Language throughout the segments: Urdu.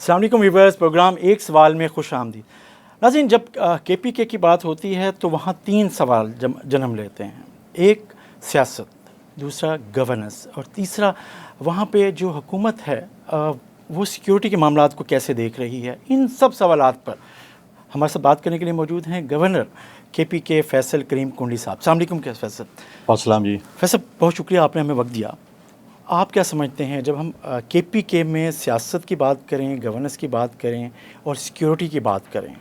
السلام علیکم ویورز، پروگرام ایک سوال میں خوش آمدید۔ ناظرین، جب کے پی کے کی بات ہوتی ہے تو وہاں تین سوال جنم لیتے ہیں۔ ایک سیاست، دوسرا گورننس، اور تیسرا وہاں پہ جو حکومت ہے وہ سیکیورٹی کے معاملات کو کیسے دیکھ رہی ہے۔ ان سب سوالات پر ہمارے ساتھ بات کرنے کے لیے موجود ہیں گورنر کے پی کے فیصل کریم کنڈلی صاحب۔ السلام علیکم فیصل۔ السلام جی۔ فیصل، بہت شکریہ، آپ نے ہمیں وقت دیا۔ آپ کیا سمجھتے ہیں جب ہم کے پی کے میں سیاست کی بات کریں، گورننس کی بات کریں اور سیکیورٹی کی بات کریں،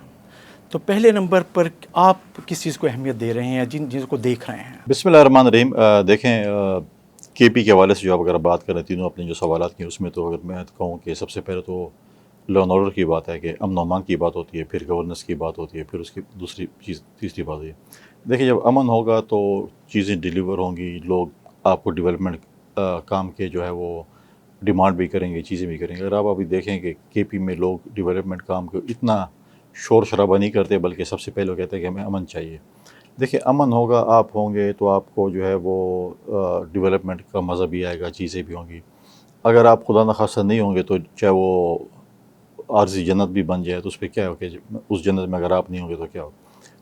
تو پہلے نمبر پر آپ کس چیز کو اہمیت دے رہے ہیں، جن چیزوں کو دیکھ رہے ہیں؟ بسم اللہ الرحمن الرحیم۔ دیکھیں، کے پی کے حوالے سے جو آپ اگر بات کریں، تینوں اپنے جو سوالات کی، اس میں تو اگر میں کہوں کہ سب سے پہلے تو لا اینڈ آرڈر کی بات ہے کہ امن و امان کی بات ہوتی ہے، پھر گورننس کی بات ہوتی ہے، پھر اس کی دوسری چیز تیسری بات ہے۔ دیکھیں، جب امن ہوگا تو چیزیں ڈیلیور ہوں گی، لوگ آپ کو ڈیولپمنٹ کام کے جو ہے وہ ڈیمانڈ بھی کریں گے، چیزیں بھی کریں گے۔ اگر آپ ابھی دیکھیں کہ کے پی میں لوگ ڈیولپمنٹ کام کو اتنا شور شرابہ نہیں کرتے، بلکہ سب سے پہلے وہ کہتے ہیں کہ ہمیں امن چاہیے۔ دیکھیں، امن ہوگا، آپ ہوں گے تو آپ کو جو ہے وہ ڈیولپمنٹ کا مزہ بھی آئے گا، چیزیں بھی ہوں گی۔ اگر آپ خدا نخواستہ نہیں ہوں گے تو چاہے وہ عارضی جنت بھی بن جائے تو اس پہ کیا ہو کہ اس جنت میں اگر آپ نہیں ہوں گے تو کیا ہو۔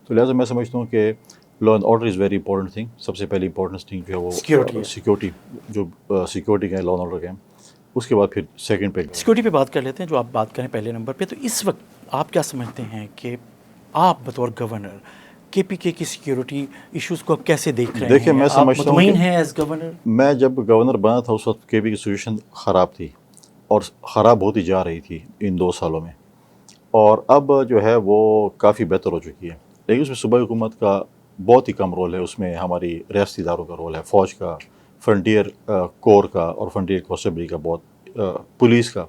تو لہٰذا میں سمجھتا ہوں کہ law and order is very important thing. سب سے پہلی امپورٹنٹ تھنگ جو ہے وہ سیکیورٹی، جو سیکیورٹی کا ہے، لا اینڈ آرڈر کا ہے۔ اس کے بعد پھر سیکنڈ پہ سیکیورٹی پہ بات کر لیتے ہیں، جو آپ بات کریں پہلے نمبر پہ۔ تو اس وقت آپ کیا سمجھتے ہیں کہ آپ بطور گورنر کے پی کے کی سیکیورٹی ایشوز کو کیسے دیکھ رہے ہیں؟ دیکھیں، میں سمجھتا ہوں مطمئن ہیں ایز گورنر؟ میں جب گورنر بنا تھا اس وقت کے پی کی سچویشن خراب تھی، اور خراب ہوتی جا رہی تھی ان 2 سالوں میں، اور اب جو ہے وہ کافی بہتر ہو چکی ہے۔ لیکن اس میں صوبائی حکومت کا بہت ہی کم رول ہے، اس میں ہماری ریاستی اداروں کا رول ہے، فوج کا، فرنٹیئر کور کا اور فرنٹیئر کانسٹیبلری کا، بہت پولیس کا،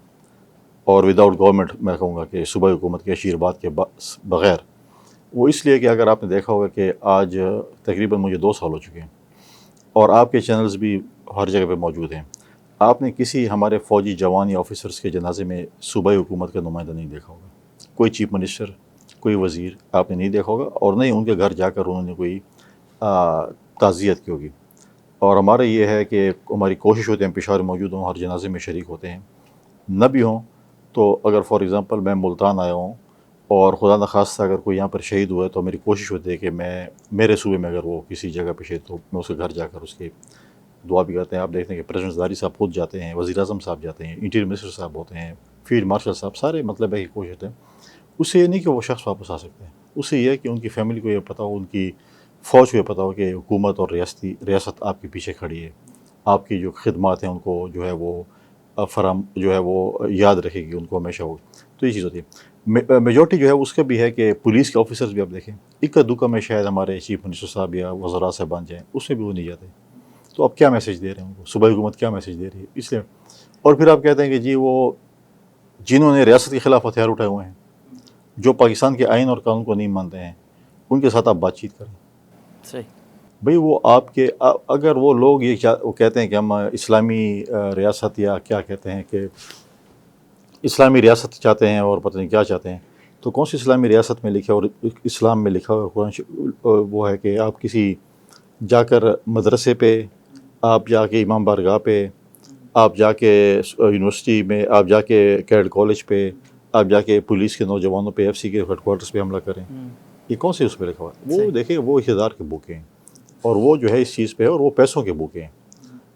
اور وداؤٹ گورنمنٹ میں کہوں گا کہ صوبائی حکومت کے آشیرواد کے بغیر۔ وہ اس لیے کہ اگر آپ نے دیکھا ہوگا کہ آج تقریباً مجھے 2 سال ہو چکے ہیں، اور آپ کے چینلز بھی ہر جگہ پہ موجود ہیں، آپ نے کسی ہمارے فوجی جوان یا آفیسرس کے جنازے میں صوبائی حکومت کا نمائندہ نہیں دیکھا ہوگا۔ کوئی چیف منسٹر، کوئی وزیر آپ نے نہیں دیکھا ہوگا، اور نہیں ان کے گھر جا کر انہوں نے کوئی تعزیت کی ہوگی۔ اور ہمارا یہ ہے کہ ہماری کوشش ہوتی ہے ہم پشاور موجود ہوں، ہر جنازے میں شریک ہوتے ہیں، نہ بھی ہوں تو اگر فار ایگزامپل میں ملتان آیا ہوں اور خدا نخواستہ اگر کوئی یہاں پر شہید ہوا ہے تو میری کوشش ہوتی ہے کہ میرے صوبے میں اگر وہ کسی جگہ پہ شہید ہو، میں اس کے گھر جا کر اس کی دعا بھی کرتے ہیں۔ آپ دیکھتے ہیں کہ پریزیڈنٹ زرداری صاحب خود جاتے ہیں، وزیر اعظم صاحب جاتے ہیں، انٹیریئر منسٹر صاحب ہوتے ہیں، فیلڈ مارشل صاحب، سارے مطلب ہے کہ کوشش ہوتے ہیں۔ اس سے یہ نہیں کہ وہ شخص واپس آ سکتے ہیں، اس سے یہ ہے کہ ان کی فیملی کو یہ پتہ ہو، ان کی فوج کو یہ پتہ ہو کہ حکومت اور ریاست آپ کے پیچھے کھڑی ہے، آپ کی جو خدمات ہیں ان کو جو ہے وہ جو ہے وہ یاد رکھے گی، ان کو ہمیشہ ہو۔ تو یہ چیز ہوتی ہے۔ میجورٹی جو ہے اس کا بھی ہے کہ پولیس کے آفیسرز بھی آپ دیکھیں، اکا دکا میں شاید ہمارے چیف منسٹر صاحب یا وزراء صاحب بن جائیں، اس میں بھی وہ نہیں جاتے۔ تو اب کیا میسیج دے رہے ہیں ان کو، صوبائی حکومت کیا میسیج دے رہی ہے؟ اس لیے اور پھر آپ کہتے ہیں کہ جی وہ جنہوں نے ریاست کے خلاف ہتھیار اٹھائے ہوئے ہیں، جو پاکستان کے آئین اور قانون کو نہیں مانتے ہیں، ان کے ساتھ آپ بات چیت کریں۔ صحیح بھئی وہ آپ کے اگر وہ لوگ وہ کہتے ہیں کہ ہم اسلامی ریاست یا کیا کہتے ہیں کہ اسلامی ریاست چاہتے ہیں اور پتہ نہیں کیا چاہتے ہیں، تو کون سی اسلامی ریاست میں لکھا اور اسلام میں لکھا اور وہ ہے کہ آپ کسی جا کر مدرسے پہ، آپ جا کے امام بارگاہ پہ، آپ جا کے یونیورسٹی میں، آپ جا کے کیڈٹ کالج پہ، آپ جا کے پولیس کے نوجوانوں پہ، ایف سی کے ہیڈ کوارٹرز پہ حملہ کریں؟ یہ کون سی اس پہ لکھا ہوا ہے؟ وہ دیکھیں، وہ اقتدار کے بھوکے ہیں، اور وہ جو ہے اس چیز پہ، اور وہ پیسوں کے بھوکے ہیں۔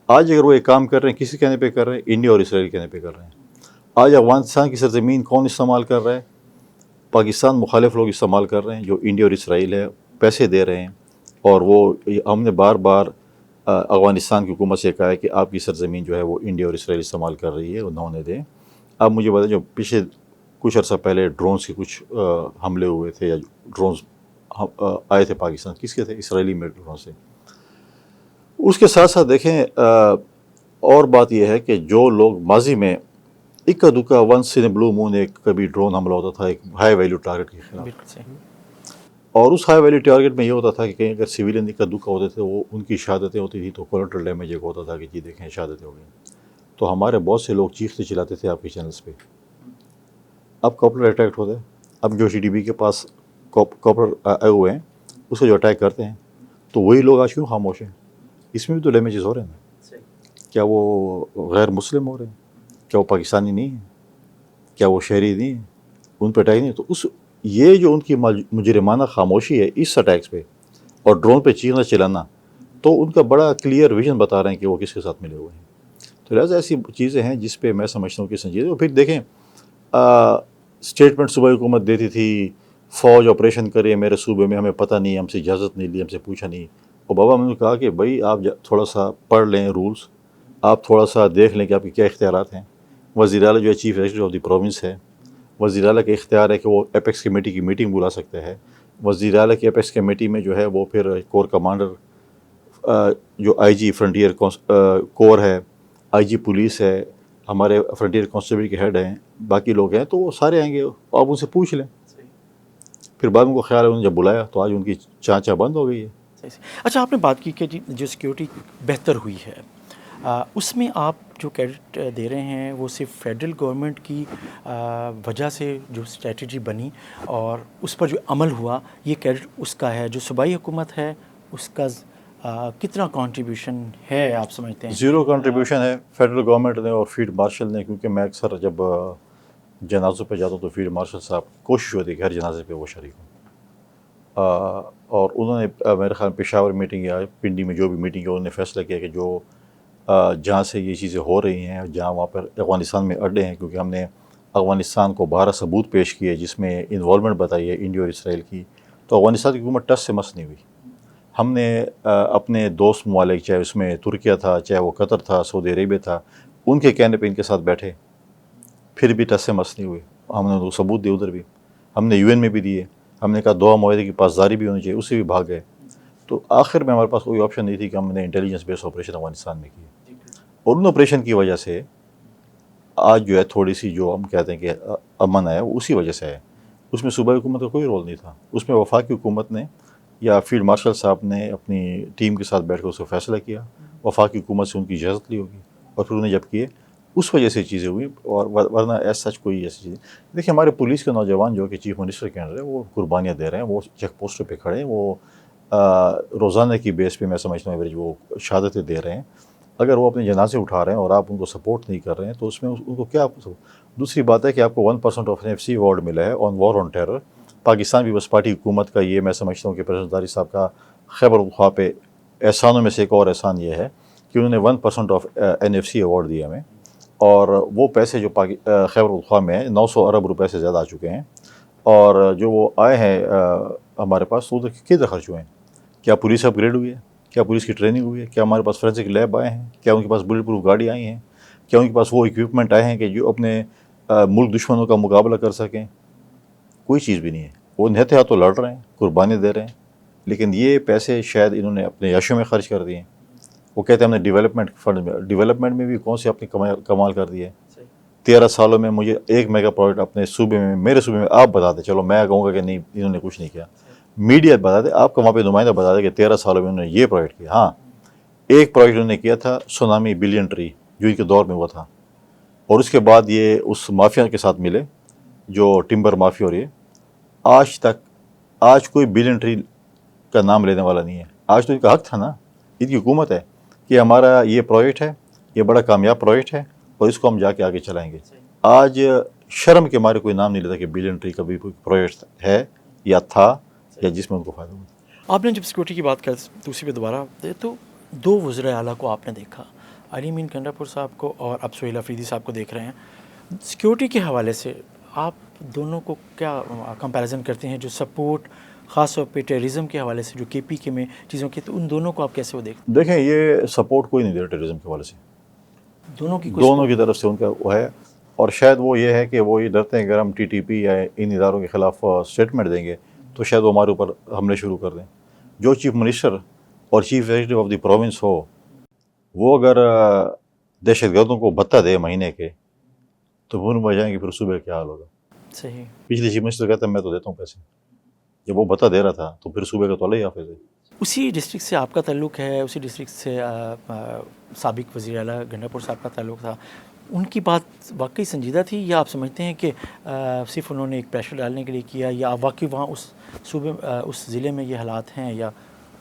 آج اگر وہ ایک کام کر رہے ہیں، کسی کہنے پہ کر رہے ہیں، انڈیا اور اسرائیل کہنے پہ کر رہے ہیں۔ آج افغانستان کی سرزمین کون استعمال کر رہا ہے؟ پاکستان مخالف لوگ استعمال کر رہے ہیں، جو انڈیا اور اسرائیل ہے، پیسے دے رہے ہیں، اور وہ ہم نے بار بار افغانستان کی حکومت سے کہا ہے کہ آپ کی سرزمین جو ہے وہ انڈیا اور اسرائیل استعمال کر رہی ہے، انہوں نے دیں۔ اب مجھے بتائیں، جو پچھلے کچھ عرصہ پہلے ڈرونز کے کچھ حملے ہوئے تھے، یا ڈرونز آئے تھے پاکستان، کس کے تھے؟ اسرائیلی میڈ ڈرون سے۔ اس کے ساتھ ساتھ دیکھیں، اور بات یہ ہے کہ جو لوگ ماضی میں اکا دکا ونس ان بلو مون ایک کبھی ڈرون حملہ ہوتا تھا ایک ہائی ویلیو ٹارگٹ کے خلاف، بالکل صحیح۔ اور اس ہائی ویلیو ٹارگٹ میں یہ ہوتا تھا کہ کہیں اگر سویلین اکا دکا ہوتے تھے، وہ ان کی شہادتیں ہوتی تھی، تو کولیٹرل ڈیمیج ایک ہوتا تھا کہ جی دیکھیں شہادتیں ہو گئیں۔ تو ہمارے بہت سے لوگ چیختے چلاتے تھے آپ کے چینلز پہ، اب کاپلر اٹیک ہوتا ہے، اب جو سی ڈی بی کے پاس کاپلر آئے ہوئے ہیں اس کو جو اٹیک کرتے ہیں، تو وہی لوگ آج کیوں خاموش ہیں؟ اس میں بھی تو ڈیمیجز ہو رہے ہیں نا۔ کیا وہ غیر مسلم ہو رہے ہیں؟ کیا وہ پاکستانی نہیں ہیں؟ کیا وہ شہری نہیں ہیں؟ ان پہ اٹیک نہیں؟ تو یہ جو ان کی مجرمانہ خاموشی ہے اس اٹیکس پہ اور ڈرون پہ چیخنا چلانا، تو ان کا بڑا کلیئر ویژن بتا رہے ہیں کہ وہ کس کے ساتھ ملے ہوئے ہیں. تو لہٰذا ایسی چیزیں ہیں جس پہ میں سمجھتا ہوں کہ سنجیدہ. اور پھر دیکھیں اسٹیٹمنٹ صوبائی حکومت دیتی تھی فوج آپریشن کرے میرے صوبے میں، ہمیں پتہ نہیں، ہم سے اجازت نہیں لی، ہم سے پوچھا نہیں. اور بابا میں نے کہا کہ بھائی آپ تھوڑا سا پڑھ لیں رولز، آپ تھوڑا سا دیکھ لیں کہ آپ کے کیا اختیارات ہیں. وزیر اعلیٰ جو ہے chief executive of the province ہے، وزیر اعلیٰ کا اختیار ہے کہ وہ اپیکس کمیٹی کی میٹنگ بلا سکتا ہے. وزیر اعلیٰ کی اپیکس کمیٹی میں جو ہے وہ پھر کور کمانڈر، جو آئی جی فرنٹیئر کور ہے، آئی جی پولیس ہے، ہمارے فرنٹیئر کانسٹیبل کے ہیڈ ہیں، باقی لوگ ہیں، تو وہ سارے آئیں گے. آپ ان سے پوچھ لیں. پھر بعد میں کو خیال ہے انہوں نے جب بلایا تو آج ان کی چانچا بند ہو گئی ہے. اچھا، آپ نے بات کی کہ جو سیکیورٹی بہتر ہوئی ہے، اس میں آپ جو کریڈٹ دے رہے ہیں وہ صرف فیڈرل گورنمنٹ کی وجہ سے جو اسٹریٹجی بنی اور اس پر جو عمل ہوا، یہ کریڈٹ اس کا ہے؟ جو صوبائی حکومت ہے اس کا کتنا کنٹریبیوشن ہے آپ سمجھتے ہیں؟ زیرو کنٹریبیوشن ہے فیڈرل گورنمنٹ نے اور فیلڈ مارشل نے، کیونکہ میں اکثر جب جنازوں پہ جاتا ہوں تو فیلڈ مارشل صاحب کوشش ہوتی ہے کہ ہر جنازے پہ وہ شریک ہوں. اور انہوں نے میرے خیال پشاور میٹنگ یا پنڈی میں جو بھی میٹنگ ہے انہوں نے فیصلہ کیا کہ جو جہاں سے یہ چیزیں ہو رہی ہیں، جہاں وہاں پر افغانستان میں اڈے ہیں، کیونکہ ہم نے افغانستان کو 12 ثبوت پیش کیے جس میں انوالومنٹ بتائی ہے انڈیا اور اسرائیل کی، تو افغانستان کی حکومت ٹس سے مس نہیں ہوئی. ہم نے اپنے دوست ممالک، چاہے اس میں ترکیہ تھا، چاہے وہ قطر تھا، سعودی عربیہ تھا، ان کے کہنے پہ ان کے ساتھ بیٹھے، پھر بھی ٹس سے مس نہیں ہوئے. ہم نے وہ ثبوت دیے، ادھر بھی ہم نے UN میں بھی دیے. ہم نے کہا دعا معاہدے کی پاسداری بھی ہونی چاہیے، اسے بھی بھاگ گئے. تو آخر میں ہمارے پاس کوئی آپشن نہیں تھی کہ ہم نے انٹیلیجنس بیس آپریشن افغانستان میں کیے. اور ان آپریشن کی وجہ سے آج جو ہے تھوڑی سی جو ہم کہتے ہیں کہ امن ہے وہ اسی وجہ سے ہے. اس میں صوبائی حکومت کا کوئی رول نہیں تھا. اس میں وفاقی حکومت نے یا فیلڈ مارشل صاحب نے اپنی ٹیم کے ساتھ بیٹھ کر اس کو فیصلہ کیا، وفاقی حکومت سے ان کی اجازت لی ہوگی اور پھر انہیں جب کیے، اس وجہ سے چیزیں ہوئی. اور ورنہ ایز سچ کوئی ایسی چیز. دیکھیں ہمارے پولیس کے نوجوان جو کہ چیف منسٹر کے انڈر ہے وہ قربانیاں دے رہے ہیں، وہ چیک پوسٹوں پہ کھڑے ہیں، وہ روزانہ کی بیس پہ میں سمجھتا ہوں ایوریج وہ شہادتیں دے رہے ہیں. اگر وہ اپنے جنازے اٹھا رہے ہیں اور آپ ان کو سپورٹ نہیں کر رہے ہیں تو اس میں ان کو کیا. دوسری بات ہے کہ آپ کو 1% آف NFC ایوارڈ ملا ہے on war on terror. Pakistan Peoples Party حکومت کا یہ میں سمجھتا ہوں کہ پریزیڈنٹ زرداری صاحب کا خیبر پختونخوا پہ احسانوں میں سے ایک اور احسان یہ ہے کہ انہوں نے 1% آف NFC ایوارڈ دیا ہمیں. اور وہ پیسے جو خیبر پختونخوا میں 900 ارب روپے سے زیادہ آ چکے ہیں، اور جو وہ آئے ہیں ہمارے پاس تو کدھر خرچ ہوئے ہیں؟ کیا پولیس اپ گریڈ ہوئی ہے؟ کیا پولیس کی ٹریننگ ہوئی ہے؟ کیا ہمارے پاس فورینسک لیب آئے ہیں؟ کیا ان کے پاس بلٹ پروف گاڑی آئی ہیں؟ کیا ان کے پاس وہ اکوپمنٹ آئے ہیں کہ جو اپنے ملک دشمنوں کا مقابلہ کر سکیں؟ کوئی چیز بھی نہیں ہے. وہ نہتے ہاتھوں لڑ رہے ہیں، قربانی دے رہے ہیں، لیکن یہ پیسے شاید انہوں نے اپنے عیاشوں میں خرچ کر دیے ہیں. وہ کہتے ہیں ہم نے ڈیولپمنٹ فنڈ میں، ڈیولپمنٹ میں بھی کون سی اپنی کمال کر دی ہے. 13 سالوں میں مجھے ایک میگا پروجیکٹ اپنے صوبے میں، میرے صوبے میں آپ بتا دیں، چلو میں کہوں گا کہ نہیں انہوں نے کچھ نہیں کیا، میڈیا بتا دے، آپ کا وہاں پہ نمائندہ بتا دے کہ 13 سالوں میں انہوں نے یہ پروجیکٹ کیا. ہاں ایک پروجیکٹ انہوں نے کیا تھا سونامی بلین ٹری جو ان کے دور میں ہوا تھا، اور اس کے بعد یہ اس مافیا کے ساتھ ملے جو ٹمبر مافیا. اور یہ آج کوئی بلین ٹری کا نام لینے والا نہیں ہے. آج تو ان کا حق تھا نا، ان کی حکومت ہے کہ ہمارا یہ پروجیکٹ ہے، یہ بڑا کامیاب پروجیکٹ ہے اور اس کو ہم جا کے آگے چلائیں گے. آج شرم کے مارے کوئی نام نہیں لیتا کہ بلین ٹری کا بھی کوئی پروجیکٹ ہے یا تھا یا جس میں ان کو فائدہ ہوا. آپ نے جب سیکورٹی کی بات کر تو اسی پہ دوبارہ تو 2 وزرائے اعلیٰ کو آپ نے دیکھا، علی امین کنڈاپور صاحب کو اور اب سہیل افریدی صاحب کو دیکھ رہے ہیں. سیکورٹی کے حوالے سے آپ دونوں کو کیا کمپیریزن کرتے ہیں، جو سپورٹ خاص طور پہ ٹیررزم کے حوالے سے جو KP میں چیزوں کی، تو ان دونوں کو آپ کیسے وہ دیکھتے ہیں؟ دیکھیں یہ سپورٹ کوئی نہیں دے رہا ٹیررزم کے حوالے سے، دونوں کی طرف سے ان کا وہ ہے. اور شاید وہ یہ ہے کہ وہ یہ ڈرتے ہیں کہ اگر ہم TTP یا ان اداروں کے خلاف اسٹیٹمنٹ دیں گے تو شاید وہ ہمارے اوپر حملے شروع کر دیں. جو چیف منسٹر اور chief executive of the province ہو وہ اگر دہشت گردوں کو بھتہ دے مہینے کے تو بھون بھر جائیں گے، پھر صوبے کیا حال ہوگا. صحیح. پچھلے چیف منسٹر کہتا ہے میں تو دیتا ہوں پیسے، جب وہ بھتہ دے رہا تھا تو پھر صوبے کا تو اللہ ہی حافظ ہے. اسی ڈسٹرکٹ سے آپ کا تعلق ہے، اسی ڈسٹرکٹ سے سابق وزیر اعلیٰ گنڈاپور صاحب کا تعلق تھا. ان کی بات واقعی سنجیدہ تھی یا آپ سمجھتے ہیں کہ صرف انہوں نے ایک پریشر ڈالنے کے لیے کیا، یا واقعی وہاں اس صوبے اس ضلع میں یہ حالات ہیں؟ یا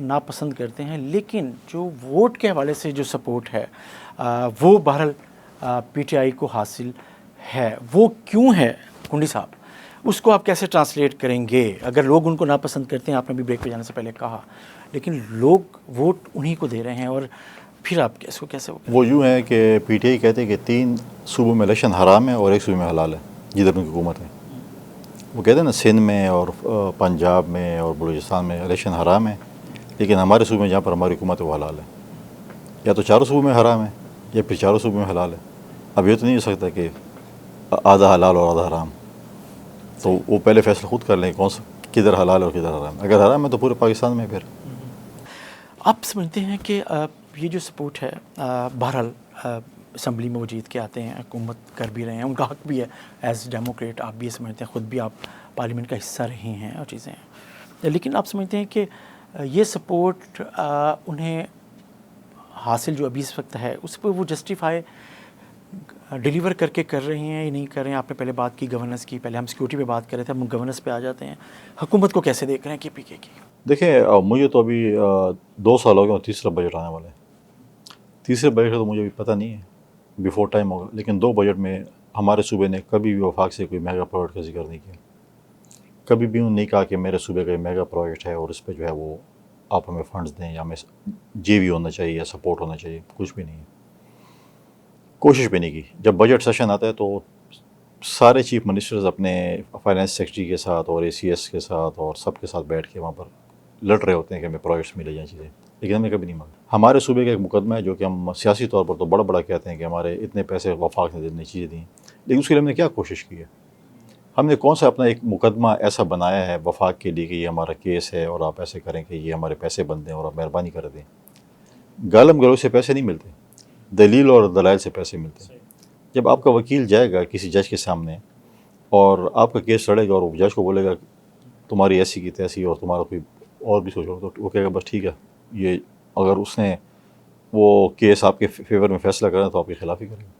ناپسند کرتے ہیں، لیکن جو ووٹ کے حوالے سے جو سپورٹ ہے وہ بہرحال پی ٹی آئی کو حاصل ہے. وہ کیوں ہے کنڈی صاحب؟ اس کو آپ کیسے ٹرانسلیٹ کریں گے؟ اگر لوگ ان کو ناپسند کرتے ہیں، آپ نے بھی بریک پہ جانے سے پہلے کہا، لیکن لوگ ووٹ انہی کو دے رہے ہیں، اور پھر آپ اس کو کیسے وہ یوں ہے کہ پی ٹی آئی کہتے ہیں کہ 3 صوبوں میں الیکشن حرام ہے اور 1 صوبے میں حلال ہے جدھر ان کی حکومت ہے. وہ کہتے ہیں نا سندھ میں اور پنجاب میں اور بلوچستان میں الیکشن حرام ہے، لیکن ہمارے صوبے میں جہاں پر ہماری حکومت ہے وہ حلال ہے. یا تو 4 صوبوں میں حرام ہے یا پھر 4 صوبوں میں حلال ہے. اب یہ تو نہیں ہو سکتا کہ آدھا حلال اور آدھا حرام. تو وہ پہلے فیصلہ خود کر لیں کون سا کدھر حلال ہے اور کدھر حرام ہے. اگر حرام ہے تو پورے پاکستان میں پھر آپ سمجھتے ہیں کہ یہ جو سپورٹ ہے بہرحال اسمبلی میں وہ جیت کے آتے ہیں، حکومت کر بھی رہے ہیں، ان کا حق بھی ہے ایز ڈیموکریٹ. آپ بھی یہ سمجھتے ہیں، خود بھی آپ پارلیمنٹ کا حصہ رہے ہیں اور چیزیں ہیں، لیکن آپ سمجھتے ہیں کہ یہ سپورٹ انہیں حاصل جو ابھی اس وقت ہے اس پہ وہ جسٹیفائی ڈیلیور کر کے کر رہے ہیں یا نہیں کر رہے ہیں؟ آپ نے پہلے بات کی گورننس کی، پہلے ہم سیکورٹی پہ بات کر رہے تھے، ہم گورننس پہ آ جاتے ہیں. حکومت کو کیسے دیکھ رہے ہیں کے پی کے کی؟ دیکھیں مجھے تو ابھی 2 سال ہو گئے اور تیسرا بجٹ آنے والا ہے. تیسرے بجٹ کا تو مجھے ابھی پتہ نہیں ہے، بیفور ٹائم ہوگا، لیکن 2 بجٹ میں ہمارے صوبے نے کبھی بھی وفاق سے کوئی میگا پروجیکٹ کا ذکر نہیں کیا. کبھی بھی انہوں نے نہیں کہا کہ میرے صوبے کا یہ میگا پروجیکٹ ہے اور اس پہ جو ہے وہ آپ ہمیں فنڈز دیں یا ہمیں جی وی ہونا چاہیے یا سپورٹ ہونا چاہیے. کچھ بھی نہیں ہے، کوشش بھی نہیں کی. جب بجٹ سیشن آتا ہے تو سارے چیف منسٹرز اپنے فائنانس سیکرٹری کے ساتھ اور اے سی ایس کے ساتھ اور سب کے ساتھ بیٹھ کے وہاں پر لڑ رہے ہوتے ہیں کہ ہمیں پروجیکٹس ملے جائیں چیزیں، لیکن ہمیں کبھی نہیں مانگا. ہمارے صوبے کا ایک مقدمہ ہے جو کہ ہم سیاسی طور پر تو بڑا بڑا کہتے ہیں کہ ہمارے اتنے پیسے وفاق نے اتنی چیزیں دیں، لیکن اس کے لیے ہم نے کیا کوشش کی ہے؟ ہم نے کون سا اپنا ایک مقدمہ ایسا بنایا ہے وفاق کے لیے کہ یہ ہمارا کیس ہے اور آپ ایسے کریں کہ یہ ہمارے پیسے بن دیں اور آپ مہربانی کر دیں؟ گالم گلوچ سے پیسے نہیں ملتے، دلیل اور دلائل سے پیسے ملتے ہیں. جب آپ کا وکیل جائے گا کسی جج کے سامنے اور آپ کا کیس لڑے گا اور جج کو بولے گا تمہاری ایسی کی تیسی اور تمہارا کوئی اور بھی سوچو، تو وہ کہے گا بس ٹھیک ہے، یہ اگر اس نے وہ کیس آپ کے فیور میں فیصلہ کرنا تو آپ کے خلاف ہی کرے گا.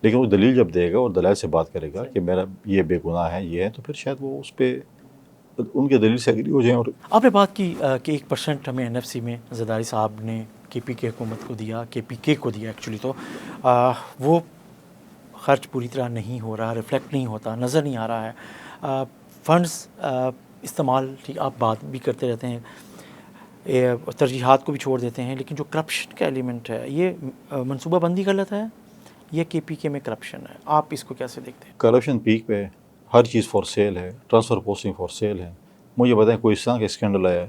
لیکن وہ دلیل جب دے گا اور دلائل سے بات کرے گا کہ میرا یہ بے گناہ ہے یہ ہے، تو پھر شاید وہ اس پہ ان کے دلیل سے ایگری ہو جائیں. اور آپ نے بات کی کہ 1% ہمیں این ایف سی میں زرداری صاحب نے کے پی کے حکومت کو دیا، کے پی کے کو دیا ایکچولی، تو وہ خرچ پوری طرح نہیں ہو رہا، ریفلیکٹ نہیں ہوتا، نظر نہیں آ رہا ہے. فنڈز استعمال، ٹھیک آپ بات بھی کرتے رہتے ہیں، ترجیحات کو بھی چھوڑ دیتے ہیں، لیکن جو کرپشن کا ایلیمنٹ ہے یہ منصوبہ بندی غلط ہے، یہ کے پی کے میں کرپشن ہے. آپ اس کو کیسے دیکھتے ہیں؟ کرپشن پیک پہ ہے، ہر چیز فار سیل ہے، ٹرانسفر پوسٹنگ فار سیل ہے. مجھے بتائیں کوئی اس طرح کا اسکینڈل ہے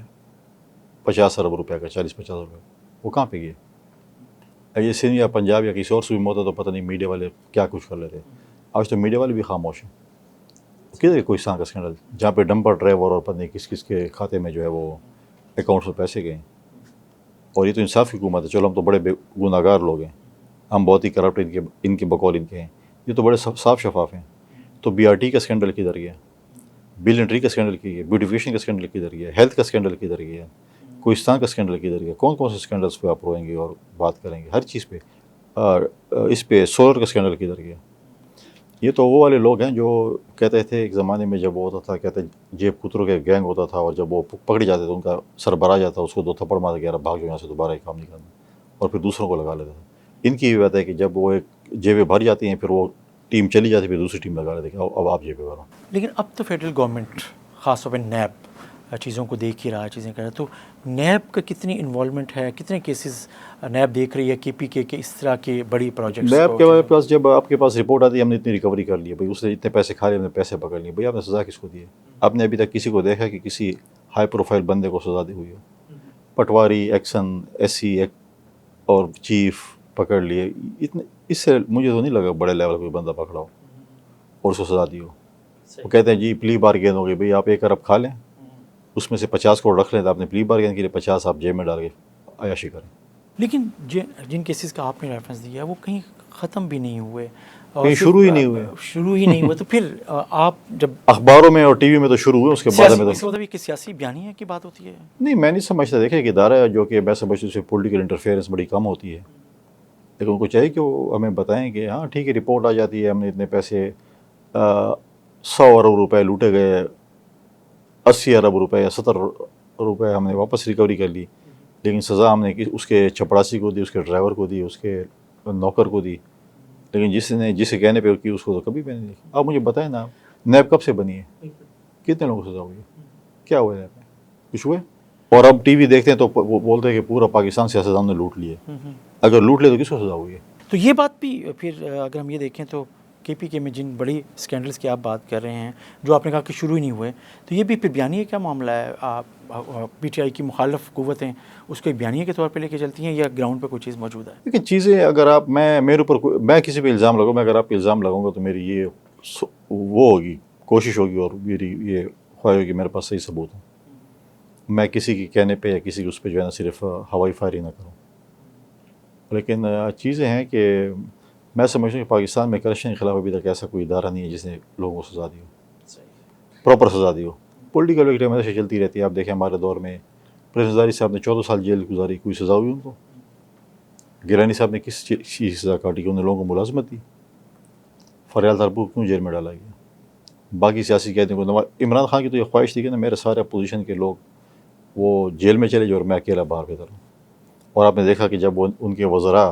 50 ارب روپے کا، 40-50 روپے، وہ کہاں پہ گیا؟ یہ سندھ یا پنجاب یا کسی اور صوبے میں ہوتا تو پتہ نہیں میڈیا والے کیا کچھ کر لیتے. آج تو میڈیا والے بھی خاموش ہیں. کدھر کوئی اس طرح کا اسکینڈل جہاں پہ ڈمپر ڈرائیور اور پتہ نہیں کس کس کے کھاتے میں جو ہے وہ اکاؤنٹس میں پیسے گئے. اور یہ تو انصاف کی حکومت ہے. چلو ہم تو بڑے گناہ گار لوگ ہیں، ہم بہت ہی کرپٹ ان کے بقول ان کے ہیں، یہ تو بڑے صاف شفاف ہیں. تو بی آر ٹی کا اسکینڈل کدھر گیا؟ بل انٹری کا اسکینڈل کدھر گیا؟ بیوٹیفیکیشن کا اسکینڈل کدھر گیا؟ ہیلتھ کا اسکینڈل کدھر گیا؟ کوئستان کا اسکینڈل کدھر گیا؟ کون کون سے اسکینڈلس پہ آپ روئیں گے اور بات کریں گے؟ ہر چیز پہ. اس پہ سولر کا اسکینڈل کدھر گیا؟ یہ تو وہ والے لوگ ہیں جو کہتے تھے ایک زمانے میں جب وہ ہوتا تھا، کہتے جیب کتروں کے گینگ ہوتا تھا، اور جب وہ پکڑے جاتے تھے ان کا سربراہ جاتا، اس کو 2 تھپڑ مار کے یار بھاگ جو یہاں سے، دوبارہ یہ کام نہیں کرنا، اور پھر دوسروں کو لگا لیتا تھا. ان کی یہ بات ہے کہ جب وہ ایک جیبیں بھر جاتی ہیں پھر وہ ٹیم چلی جاتی ہے، پھر دوسری ٹیم لگا لیتے ہیں اب آپ جیبیں بھرو. لیکن اب تو فیڈرل گورنمنٹ خاص طور پہ نیب چیزوں کو دیکھ ہی رہا ہے، چیزیں کر رہا ہے، تو نیب کا کتنی انوالومنٹ ہے، کتنے کیسز نیب دیکھ رہی ہے کے پی کے اس طرح کے بڑی پروجیکٹس نیب کے پاس جب آپ کے پاس رپورٹ آتی ہے ہم نے اتنی ریکوری کر لی ہے، بھائی اس نے اتنے پیسے کھا لیے، ہم نے پیسے پکڑ لیے، بھائی آپ نے سزا کس کو دی ہے؟ آپ نے ابھی تک کسی کو دیکھا کہ کسی ہائی پروفائل بندے کو سزا دی ہوئی ہو؟ پٹواری، ایکشن، ایس سی اور چیف پکڑ لیے، اتنے اس سے مجھے تو نہیں لگا بڑے لیول کوئی بندہ پکڑا ہو اور اس کو سزا دی ہو. وہ کہتے ہیں جی پلی بارگین ہو گئی، بھائی آپ 1 ارب کھا لیں، اس میں سے 50 کروڑ رکھ لیں، تو آپ نے پلی بارگین کے لیے 50 آپ جیب میں ڈال کے عیاشی کریں. لیکن جن کیسز کا آپ نے ریفرنس دیا ہے وہ کہیں ختم بھی نہیں ہوئے، کہیں شروع ہی نہیں ہوئے. تو پھر آپ جب اخباروں میں اور ٹی وی میں تو شروع ہوئے، اس کے بعد میں تو کہ سیاسی بیانیہ کی بات ہوتی ہے. نہیں، میں نہیں سمجھتا. دیکھیں ایک ادارہ ہے جو کہ میں سمجھتا ہوں اس سے پولیٹیکل انٹرفیئرنس بڑی کم ہوتی ہے، لیکن ان کو چاہیے کہ وہ ہمیں بتائیں کہ ہاں ٹھیک ہے رپورٹ آ جاتی ہے ہم نے اتنے پیسے 100 ارب روپے لوٹے گئے، 80 ارب روپے یا 70 روپے ہم نے واپس ریکوری کر لی. لیکن سزا ہم نے اس کے چپڑاسی کو دی، اس کے ڈرائیور کو دی، اس کے نوکر کو دی، لیکن جس کے کہنے پہ کی اس کو تو کبھی بھی نہیں دی۔ آپ مجھے بتائیں نا، نیب کب سے بنی ہے؟ کتنے لوگوں کو سزا ہوئی ہے؟ کیا ہوا ہے نیب میں؟ کچھ ہوئے؟ اور اب ٹی وی دیکھتے ہیں تو وہ بولتے ہیں کہ پورا پاکستان سیاستدان نے لوٹ لیے۔ اگر لوٹ لے تو کس کو سزا ہوئی ہے؟ تو یہ بات بھی پھر اگر ہم یہ دیکھیں تو کے پی کے میں جن بڑی اسکینڈلس کی آپ بات کر رہے ہیں جو آپ نے کہا کہ شروع ہی نہیں ہوئے، تو یہ بھی پھر بیانیے کیا معاملہ ہے؟ پی ٹی آئی کی مخالف قوتیں اس کو ایک بیانیے کے طور پہ لے کے چلتی ہیں یا گراؤنڈ پہ کوئی چیز موجود ہے؟ لیکن چیزیں اگر آپ میرے اوپر میں کسی پہ الزام لگاؤں، میں اگر آپ پہ الزام لگاؤں گا تو میری یہ وہ ہوگی، کوشش ہوگی اور میری یہ خواہش ہوگی میرے پاس صحیح ثبوت ہوں، میں کسی کے کہنے پہ یا کسی کے اس پہ جو ہے نا صرف ہوائی فائرنگ نہ کروں۔ لیکن چیزیں ہیں کہ میں سمجھتا ہوں کہ پاکستان میں کرپشن کے خلاف ابھی تک ایسا کوئی ادارہ نہیں ہے جس نے لوگوں کو سزا دی ہو، پراپر سزا دی ہو۔ پولیٹیکل وکٹم ایسے چلتی رہتی ہے۔ آپ دیکھیں ہمارے دور میں پرنس ہزاری صاحب نے 14 سال جیل گزاری، کوئی سزا ہوئی ان کو؟ گیلانی صاحب نے کس چیز کی سزا کاٹی کہ انہوں نے لوگوں کو ملازمت دی؟ فریال تربو کیوں جیل میں ڈالا گیا؟ باقی سیاسی قیدیوں کو عمران خان کی تو یہ خواہش تھی کہ نا میرے سارے اپوزیشن کے لوگ وہ جیل میں چلے جائے اور میں اکیلا باہر بہتر ہوں۔ اور آپ نے دیکھا کہ جب ان کے وزراء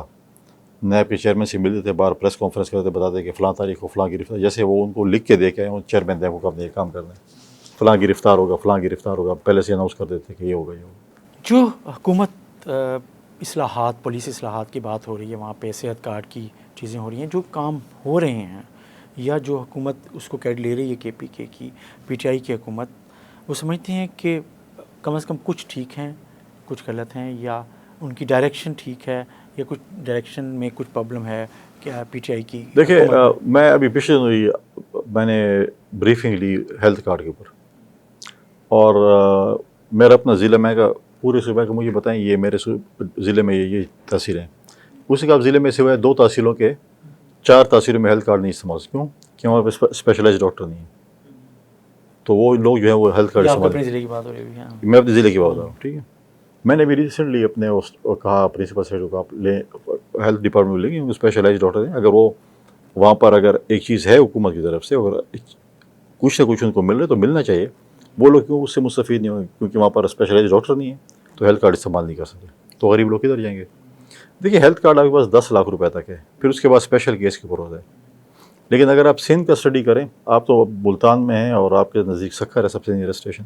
نیب کے چیئرمین سے ملتے تھے، باہر پریس کانفرنس کرتے بتاتے کہ فلاں تاریخ کو فلاں گرفتار، جیسے وہ ان کو لکھ کے دے کے آئے چیئرمین نیب کو اپنے یہ کام کرنا ہے، فلاں گرفتار ہوگا، فلاں گرفتار ہوگا، پہلے سے اناؤنس کر دیتے کہ یہ ہوگا یہ ہوگا۔ جو حکومت اصلاحات، پولیس اصلاحات کی بات ہو رہی ہے، وہاں پہ صحت کارڈ کی چیزیں ہو رہی ہیں، جو کام ہو رہے ہیں یا جو حکومت اس کو کیڈ لے رہی ہے کے پی کے کی، پی ٹی آئی کی حکومت، وہ سمجھتے ہیں کہ کم از کم کچھ ٹھیک ہیں، کچھ غلط ہیں، یا ان کی ڈائریکشن ٹھیک ہے یا کچھ ڈائریکشن میں کچھ پرابلم ہے کیا پی ٹی آئی کی؟ دیکھیں میں ابھی پچھلے دنوں میں نے بریفنگ لی ہیلتھ کارڈ کے اوپر، اور میرا اپنا ضلع میں کا پورے صوبہ کا مجھے بتائیں یہ میرے ضلع میں یہ تحصیلیں ہیں، اسی کا ضلع میں سوائے 2 تحصیلوں کے 4 تحصیلوں میں ہیلتھ کارڈ نہیں استعمال، کیوں کہ وہاں پہ اسپیشلائز ڈاکٹر نہیں ہے، تو وہ لوگ جو ہیں وہ ہیلتھ کارڈ استعمال۔ اپنے ضلع کی بات ہو رہی ہے؟ میں اپنے ضلع کی بات کر رہا ہوں، ٹھیک ہے۔ میں نے بھی ریسنٹلی اپنے کہا پرنسپل سیکرٹری کو آپ لیں ہیلتھ ڈپارٹمنٹ میں لیں گے، اسپیشلائز ڈاکٹر ہیں، اگر وہ وہاں پر اگر ایک چیز ہے حکومت کی طرف سے اگر کچھ نہ کچھ ان کو مل رہا ہے تو ملنا چاہیے، وہ لوگ کیوں اس سے مستفید نہیں ہوئے؟ کیونکہ وہاں پر اسپیشلائز ڈاکٹر نہیں ہے تو ہیلتھ کارڈ استعمال نہیں کر سکتے، تو غریب لوگ کدھر جائیں گے؟ دیکھیے ہیلتھ کارڈ آپ کے پاس 10 لاکھ روپے تک ہے، پھر اس کے بعد اسپیشل کیس کے اوپر ہوتا ہے، لیکن اگر آپ سندھ کا اسٹڈی کریں، آپ تو ملتان میں ہیں اور آپ کے نزدیک سکھر ہے سب سے نیئرسٹ اسٹیشن،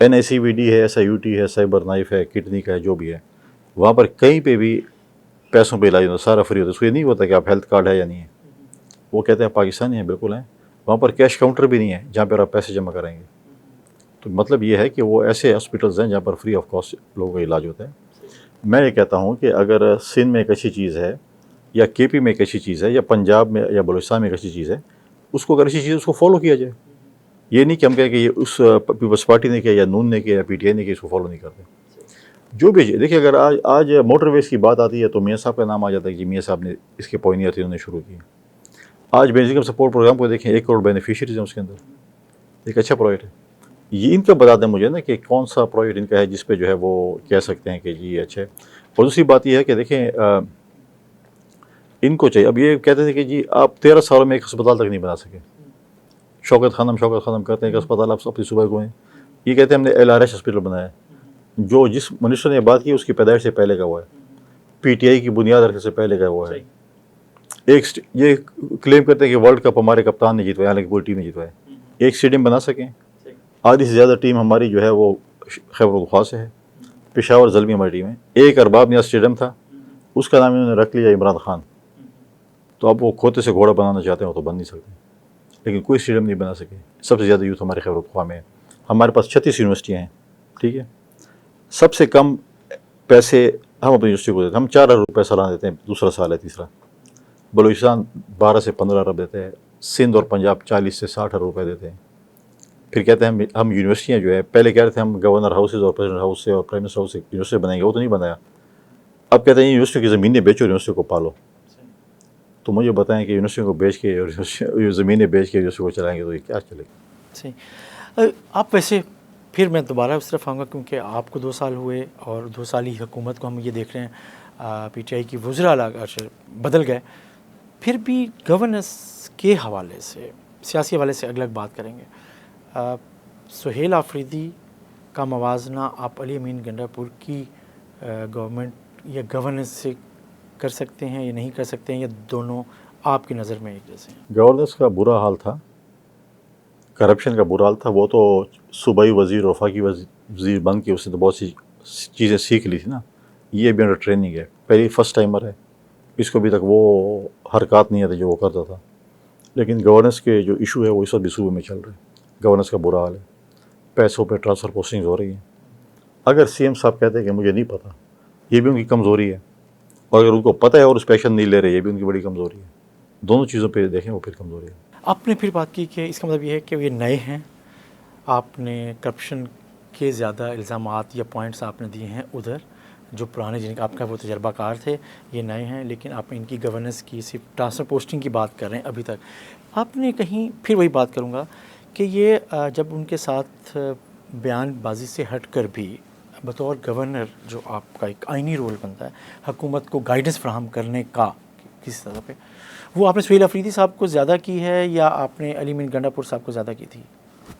NICVD ہے، SIUT ہے، سائبر نائف ہے، کڈنی کا ہے، جو بھی ہے، وہاں پر کہیں پہ بھی پیسوں پہ علاج ہوتا ہے، سارا فری ہوتا ہے، اس کو یہ نہیں ہوتا کہ آپ ہیلتھ کارڈ ہے یا نہیں ہے، وہ کہتے ہیں پاکستانی ہیں، بالکل ہیں، وہاں پر کیش کاؤنٹر بھی نہیں ہے جہاں پر آپ پیسے جمع کرائیں گے، تو مطلب یہ ہے کہ وہ ایسے ہاسپٹلز ہیں جہاں پر فری آف کاسٹ لوگوں کا علاج ہوتا ہے۔ میں یہ کہتا ہوں کہ اگر سندھ میں ایک اچھی چیز ہے یا KP میں ایک اچھی چیز ہے یا پنجاب میں یا بلوچستان میں ایک اچھی چیز ہے، اس کو اگر اچھی چیز ہے اس کو فالو کیا جائے، یہ نہیں کہ ہم کہیں کہ یہ اس پیپلز پارٹی نے کیا یا نون نے کیا یا PTI نے کیا اس کو فالو نہیں کرتے، جو بھی۔ دیکھیے اگر آج موٹر ویز کی بات آتی ہے تو میاں صاحب کا نام آ جاتا ہے کہ میاں صاحب نے اس کے پوائنٹس انہوں نے شروع کی۔ آج بیسک سپورٹ پروگرام کو دیکھیں، 1 کروڑ بینیفیشریز ہیں اس کے اندر، ایک اچھا پروجیکٹ ہے۔ یہ ان کا بتا دیں مجھے نا کہ کون سا پروجیکٹ ان کا ہے جس پہ جو ہے وہ کہہ سکتے ہیں کہ جی اچھا ہے۔ اور دوسری بات یہ ہے کہ دیکھیں ان کو چاہیے، اب یہ کہتے تھے کہ جی آپ 13 سالوں میں ایک اسپتال تک نہیں بنا سکے، شوکت خانم کرتے ہیں کہ اسپتال آپ اپنی صوبہ کو ہیں، یہ کہتے ہیں ہم نے LRH ہاسپٹل بنایا ہے، جو جس منسٹر نے بات کی اس کی پیدائش سے پہلے کا ہوا ہے، PTI کی بنیاد رکھنے سے پہلے کا ہوا ہے۔ یہ کلیم کرتے ہیں کہ ورلڈ کپ ہمارے کپتان نے جیتوایا، حالانکہ پوری ٹیم نے جیتوایا، ایک اسٹیڈیم بنا سکیں۔ آدھی سے زیادہ ٹیم ہماری جو ہے وہ خیبر پختونخوا سے ہے، پشاور زلمی ہماری ٹیم ہے، 1 ارباب نیاز اسٹیڈیم تھا، اس کا نام انہوں نے رکھ لیا عمران خان، تو اب وہ کھوتے سے گھوڑا بنانا چاہتے ہیں تو بن نہیں سکتے، لیکن کوئی اسٹیڈیم نہیں بنا سکے۔ سب سے زیادہ یوتھ ہمارے خیبر پختونخوا میں ہے، ہمارے پاس 36 یونیورسٹیاں ہیں، ٹھیک ہے، سب سے کم پیسے ہم اپنی یونیورسٹی کو دیتے ہیں، ہم 4 ارب روپے سالانہ دیتے ہیں، دوسرا سال ہے تیسرا، بلوچستان 12 سے 15 ارب دیتے ہیں، سندھ اور پنجاب 40 سے 60 ارب روپے دیتے ہیں۔ پھر کہتے ہیں ہم یونیورسٹیاں جو ہے، پہلے کہہ رہے تھے ہم گورنر ہاؤسز اور پریزیڈنٹ ہاؤس سے اور پرائم منسٹر ہاؤس سے یونیورسٹی بنائیں گے، وہ تو نہیں بنایا، اب کہتے ہیں یونیورسٹی کی زمینیں بیچو، یونیورسٹی کو پالو۔ تو مجھے بتائیں کہ یونیورسٹی کو بیچ کے اور زمینیں بیچ کے یونیورسٹی کو چلائیں گے تو یہ کیا چلے گا؟ صحیح۔ آپ ویسے پھر میں دوبارہ اس طرف آؤں گا کیونکہ آپ کو 2 سال ہوئے اور 2 سال ہی حکومت کو ہم یہ دیکھ رہے ہیں، PTI کی وزراء بدل گئے، پھر بھی گورننس کے حوالے سے، سیاسی حوالے سے الگ بات کریں گے، سہیل آفریدی کا موازنہ آپ علی امین گنڈا پور کی گورنمنٹ یا گورننس سے کر سکتے ہیں یا نہیں کر سکتے ہیں، یا دونوں آپ کی نظر میں ایک جیسے ہیں؟ گورننس کا برا حال تھا، کرپشن کا برا حال تھا. وہ تو صوبائی وزیر وفاقی وزیر بن کے اس نے تو بہت سی چیزیں سیکھ لی تھی نا. یہ بھی انڈر ٹریننگ ہے، پہلی فرسٹ ٹائمر ہے، اس کو ابھی تک وہ حرکات نہیں آتے جو وہ کرتا تھا. لیکن گورننس کے جو ایشو ہے وہ اس وقت بھی صوبے میں چل رہے ہیں. گورننس کا برا حال ہے، پیسوں پہ ٹرانسفر پوسٹنگ ہو رہی ہیں. اگر سی ایم صاحب کہتے ہیں کہ مجھے نہیں پتہ، یہ بھی ان کی کمزوری ہے. اور اگر ان کو پتہ ہے اور اس پہ ایکشن نہیں لے رہے، یہ بھی ان کی بڑی کمزوری ہے. دونوں چیزوں پہ دیکھیں وہ پھر کمزوری ہے. آپ نے پھر بات کی کہ اس کا مطلب یہ ہے کہ یہ نئے ہیں، آپ نے کرپشن کے زیادہ الزامات یا پوائنٹس آپ نے دیے ہیں ادھر، جو پرانے جن کا آپ کا وہ تجربہ کار تھے یہ نئے ہیں، لیکن آپ ان کی گورننس کی صرف ٹرانسفر پوسٹنگ کی بات کر رہے ہیں ابھی تک. آپ نے کہیں پھر وہی بات کروں گا کہ یہ جب ان کے ساتھ بیان بازی سے ہٹ کر بھی بطور گورنر جو آپ کا ایک آئینی رول بنتا ہے حکومت کو گائیڈنس فراہم کرنے کا کسی طرح پہ، وہ آپ نے سہیل افریدی صاحب کو زیادہ کی ہے یا آپ نے علی مین گنڈا پور صاحب کو زیادہ کی تھی؟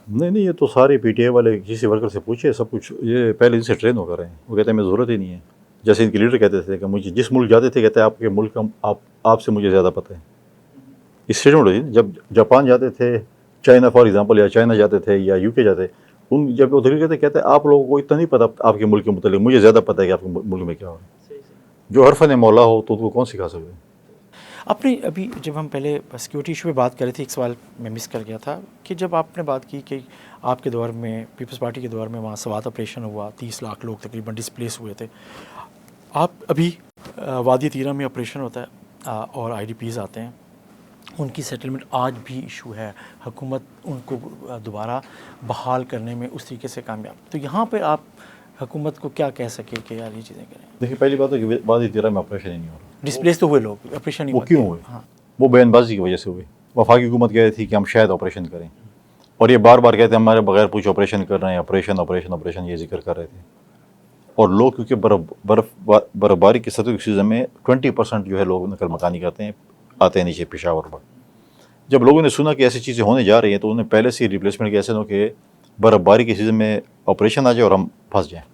نہیں، یہ تو سارے پی ٹی آئی والے کسی ورکر سے پوچھے، سب کچھ یہ پہلے دن سے ٹرین ہو کر رہے ہیں. وہ کہتے ہیں میں ضرورت ہی نہیں ہے. جیسے ان کے لیڈر کہتے تھے کہ مجھے جس ملک جاتے تھے کہتے ہیں آپ کے ملک کا آپ سے مجھے زیادہ پتہ ہے. اسٹیٹمنٹ ہوتی ہے. جب جاپان جاتے تھے، چائنا فار ایگزامپل، یا چائنا جاتے تھے یا یو کے جاتے، ان جب ادھر کہتے ہیں آپ لوگوں کو اتنا نہیں پتہ آپ کے ملک کے متعلق، مجھے زیادہ پتہ ہے کہ آپ کے ملک میں کیا ہو رہا ہے. جو ہر فن مولا ہو تو ان کو کون سکھا سکتے ہیں. آپ نے ابھی جب ہم پہلے سیکورٹی ایشو پہ بات کر رہے تھے، ایک سوال میں مس کر گیا تھا کہ جب آپ نے بات کی کہ آپ کے دور میں، پیپلز پارٹی کے دور میں وہاں سوات آپریشن ہوا، 30 لاکھ لوگ تقریباً ڈسپلیس ہوئے تھے. آپ ابھی وادی تیرہ میں آپریشن ہوتا ہے اور آئی ڈی پیز آتے ہیں، ان کی سیٹلمنٹ آج بھی ایشو ہے، حکومت ان کو دوبارہ بحال کرنے میں اس طریقے سے کامیاب. تو یہاں پہ آپ حکومت کو کیا کہہ سکے کہ یار یہ چیزیں کریں؟ دیکھیے، پہلی بات ہے کہ وادی تیرہ میں آپریشن ہی نہیں ہو رہا. ڈسپلیس تو ہوئے لوگ، آپریشن نہیں وہ ہوا. کیوں ہوئے؟ ہاں، وہ بیان بازی کی وجہ سے ہوئے. وفاقی حکومت کہہ رہی تھی کہ ہم شاید آپریشن کریں، اور یہ بار بار کہتے ہیں ہمارے بغیر پوچھ آپریشن کر رہے ہیں، آپریشن آپریشن آپریشن یہ ذکر کر رہے تھے. اور لوگ کیونکہ برف باری کے سطح کی سیزن میں 20% جو ہے لوگ نقل مکانی کرتے ہیں، آتے ہیں نیچے پشاور پر. جب لوگوں نے سنا کہ ایسی چیزیں ہونے جا رہی ہیں تو انہوں نے پہلے سے ہی ریپلیسمنٹ کے ایسے نہ کہ برف باری کے سیزن میں آپریشن آ جائے اور ہم پھنس جائیں.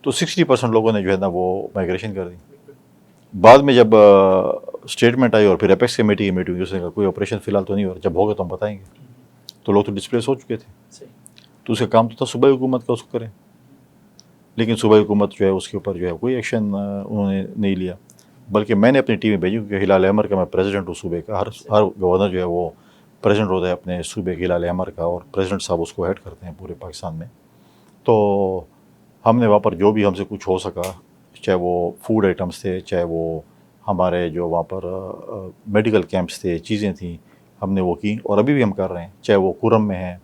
تو 60% لوگوں نے جو ہے نا وہ مائگریشن کر دی. بعد میں جب اسٹیٹمنٹ آئی اور پھر اپیکس کمیٹی کی میٹنگ، اس نے کہا کوئی آپریشن فی الحال تو نہیں ہو رہا، جب ہوگا تو ہم بتائیں گے. تو لوگ تو ڈسپلیس ہو چکے تھے، تو اس کا کام تو تھا صوبائی حکومت کا اس کو کریں. لیکن صوبائی حکومت جو ہے اس کے اوپر جو ہے کوئی ایکشن انہوں نے نہیں لیا. بلکہ میں نے اپنی ٹیم میں بھیجی، کیونکہ ہلال احمر کا میں پریزیڈنٹ ہوں صوبے کا. ہر گورنر جو ہے وہ پریزیڈنٹ ہوتا ہے اپنے صوبے کے ہلال احمر کا، اور پریزیڈنٹ صاحب اس کو ہیڈ کرتے ہیں پورے پاکستان میں. تو ہم نے وہاں پر جو بھی ہم سے کچھ ہو سکا، چاہے وہ فوڈ آئٹمس تھے، چاہے وہ ہمارے جو وہاں پر میڈیکل کیمپس تھے، چیزیں تھیں، ہم نے وہ کی. اور ابھی بھی ہم کر رہے ہیں، چاہے وہ کرم میں ہیں،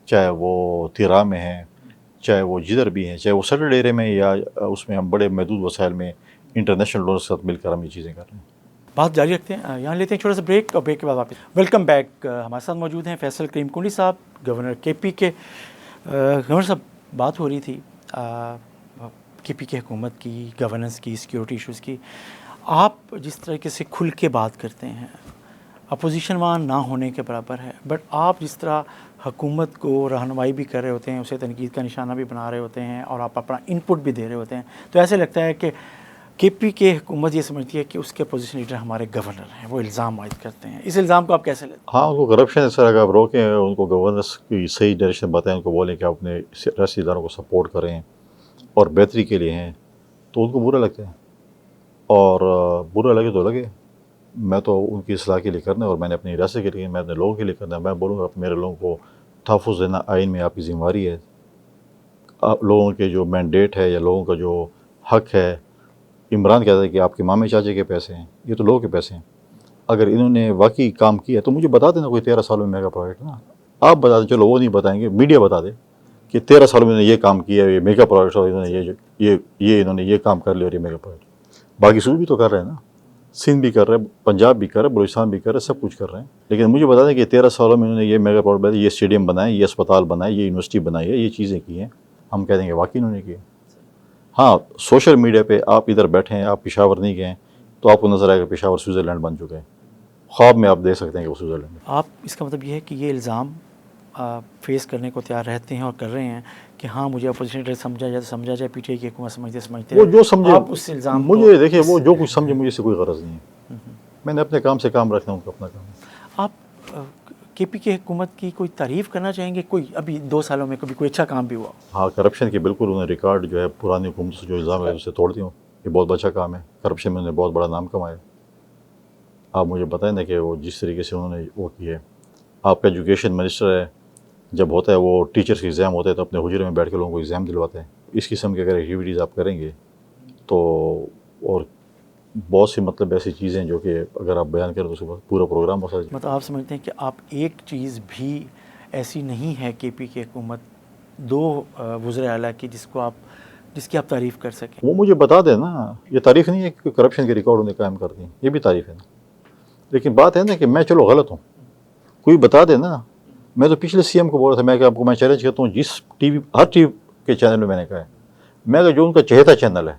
چاہے وہ تیرا میں ہیں، چاہے وہ جدھر بھی ہیں، چاہے وہ سٹل ایرے میں، یا اس میں ہم بڑے محدود وسائل میں انٹرنیشنل ڈونرز کے ساتھ مل کر ہم یہ چیزیں کر رہے ہیں. بات جاری رکھتے ہیں، یہاں لیتے ہیں چھوٹا سا بریک، اور بریک کے بعد واپس. Welcome back. ہمارے ساتھ موجود ہیں فیصل کریم کنڈی صاحب، گورنر کے پی کے. گورنر صاحب، بات ہو رہی تھی کے پی کے حکومت کی، گورننس کی، سیکورٹی ایشوز کی. آپ جس طریقے سے کھل کے بات کرتے ہیں، اپوزیشن وہاں نہ ہونے کے برابر ہے، بٹ آپ جس طرح حکومت کو رہنمائی بھی کر رہے ہوتے ہیں، اسے تنقید کا نشانہ بھی بنا رہے ہوتے ہیں، اور آپ اپنا ان پٹ بھی دے رہے ہوتے ہیں، تو ایسے لگتا ہے کہ کے پی کے حکومت یہ سمجھتی ہے کہ اس کے اپوزیشن لیڈر ہمارے گورنر ہیں، وہ الزام عائد کرتے ہیں. اس الزام کو آپ کیسے لیتے ہیں؟ ہاں، ان کو کرپشن اس طرح کا آپ روکیں، ان کو گورننس کی صحیح ڈائریکشن بتائیں، ان کو بولیں کہ آپ اپنے ریاستی اداروں کو سپورٹ کریں اور بہتری کے لیے ہیں، تو ان کو برا لگتا ہے. اور برا لگے تو لگے، میں تو ان کی اصلاح کے لیے کرنا ہے، اور میں نے اپنی ریاست کے لیے، میں اپنے لوگوں کے لیے کرنا ہے. میں بولوں گا میرے لوگوں کو تحفظ دینا آئین میں آپ کی ذمہ داری ہے. لوگوں کے جو مینڈیٹ ہے یا لوگوں کا جو حق ہے، عمران کہتا ہے کہ آپ کے مامے چاچے کے پیسے ہیں، یہ تو لوگوں کے پیسے ہیں. اگر انہوں نے واقعی کام کیا تو مجھے بتا دینا کوئی 13 سالوں میں میگا پروجیکٹ نا. آپ بتا دیں، چلو وہ نہیں بتائیں گے، میڈیا بتا دے کہ 13 سالوں میں انہوں نے یہ کام کیا، یہ میگا پروجیکٹ، اور انہوں نے یہ کام کر لیا اور یہ میگا پروجیکٹ. باقی صوبے بھی تو کر رہے ہیں نا، سندھ بھی کر رہے ہیں، پنجاب بھی کر رہے ہیں، بلوچستان بھی کر رہے ہیں، سب کچھ کر رہے ہیں. لیکن مجھے بتا دیں کہ 13 سالوں میں انہوں نے یہ میگا پروجیکٹ، یہ اسٹیڈیم بنائے، یہ اسپتال بنائے، یہ یونیورسٹی بنائی ہے، یہ چیزیں کی ہیں. ہم کہہ دیں گے واقعی انہوں نے کی. ہاں، سوشل میڈیا پہ آپ ادھر بیٹھے ہیں، آپ پشاور نہیں گئے تو آپ کو نظر آئے گا پشاور سوئٹزرلینڈ بن چکے ہیں. خواب میں آپ دیکھ سکتے ہیں کہ وہ سوئٹزرلینڈ ہے. آپ اس کا مطلب یہ ہے کہ یہ الزام فیس کرنے کو تیار رہتے ہیں اور کر رہے ہیں کہ ہاں مجھے اپوزیشن لیڈر سمجھا جائے تو سمجھا جائے، پی ٹی آئی کی حکومت سمجھتے وہ جو سمجھے آپ اس الزام مجھے دیکھیے وہ جو کچھ سمجھے مجھے اس سے کوئی غرض نہیں ہے، میں نے اپنے کام سے کام رکھنا ہوں، اپنا کام۔ آپ کے پی کے حکومت کی کوئی تعریف کرنا چاہیں گے؟ کوئی ابھی 2 سالوں میں کبھی کوئی اچھا کام بھی ہوا؟ ہاں، کرپشن کی بالکل انہیں ریکارڈ جو ہے پرانی حکومت سے جو الزام ہے اسے توڑ دیا، یہ بہت اچھا کام ہے، کرپشن میں انہوں نے بہت بڑا نام کمایا۔ آپ مجھے بتائیں نا کہ وہ جس طریقے سے انہوں نے وہ کی ہے، آپ کا ایجوکیشن منسٹر ہے، جب ہوتا ہے وہ ٹیچرس کے ایگزام ہوتے ہیں تو اپنے حجرے میں بیٹھ کے لوگوں کو ایگزام دلواتے ہیں۔ اس قسم کی اگر ایکٹیویٹیز آپ کریں گے تو، اور بہت سی مطلب ایسی چیزیں جو کہ اگر آپ بیان کریں تو اس کے بعد پورا پروگرام ہو سکتا ہے۔ مطلب آپ سمجھتے ہیں کہ آپ ایک چیز بھی ایسی نہیں ہے کے پی کی حکومت 2 وزراء اعلیٰ کی جس کی آپ تعریف کر سکیں؟ وہ مجھے بتا دیں نا، یہ تعریف نہیں ہے کہ کرپشن کے ریکارڈ انہیں قائم کر دیں، یہ بھی تعریف ہے نا، لیکن بات ہے نا کہ میں چلو غلط ہوں، کوئی بتا دے نا۔ میں تو پچھلے سی ایم کو بول رہا تھا، میں کہ آپ کو میں چیلنج کرتا ہوں، جس ٹی وی ہر ٹی وی کے چینل میں نے کہا ہے، میں کہ جو ان کا چہیتا چینل ہے،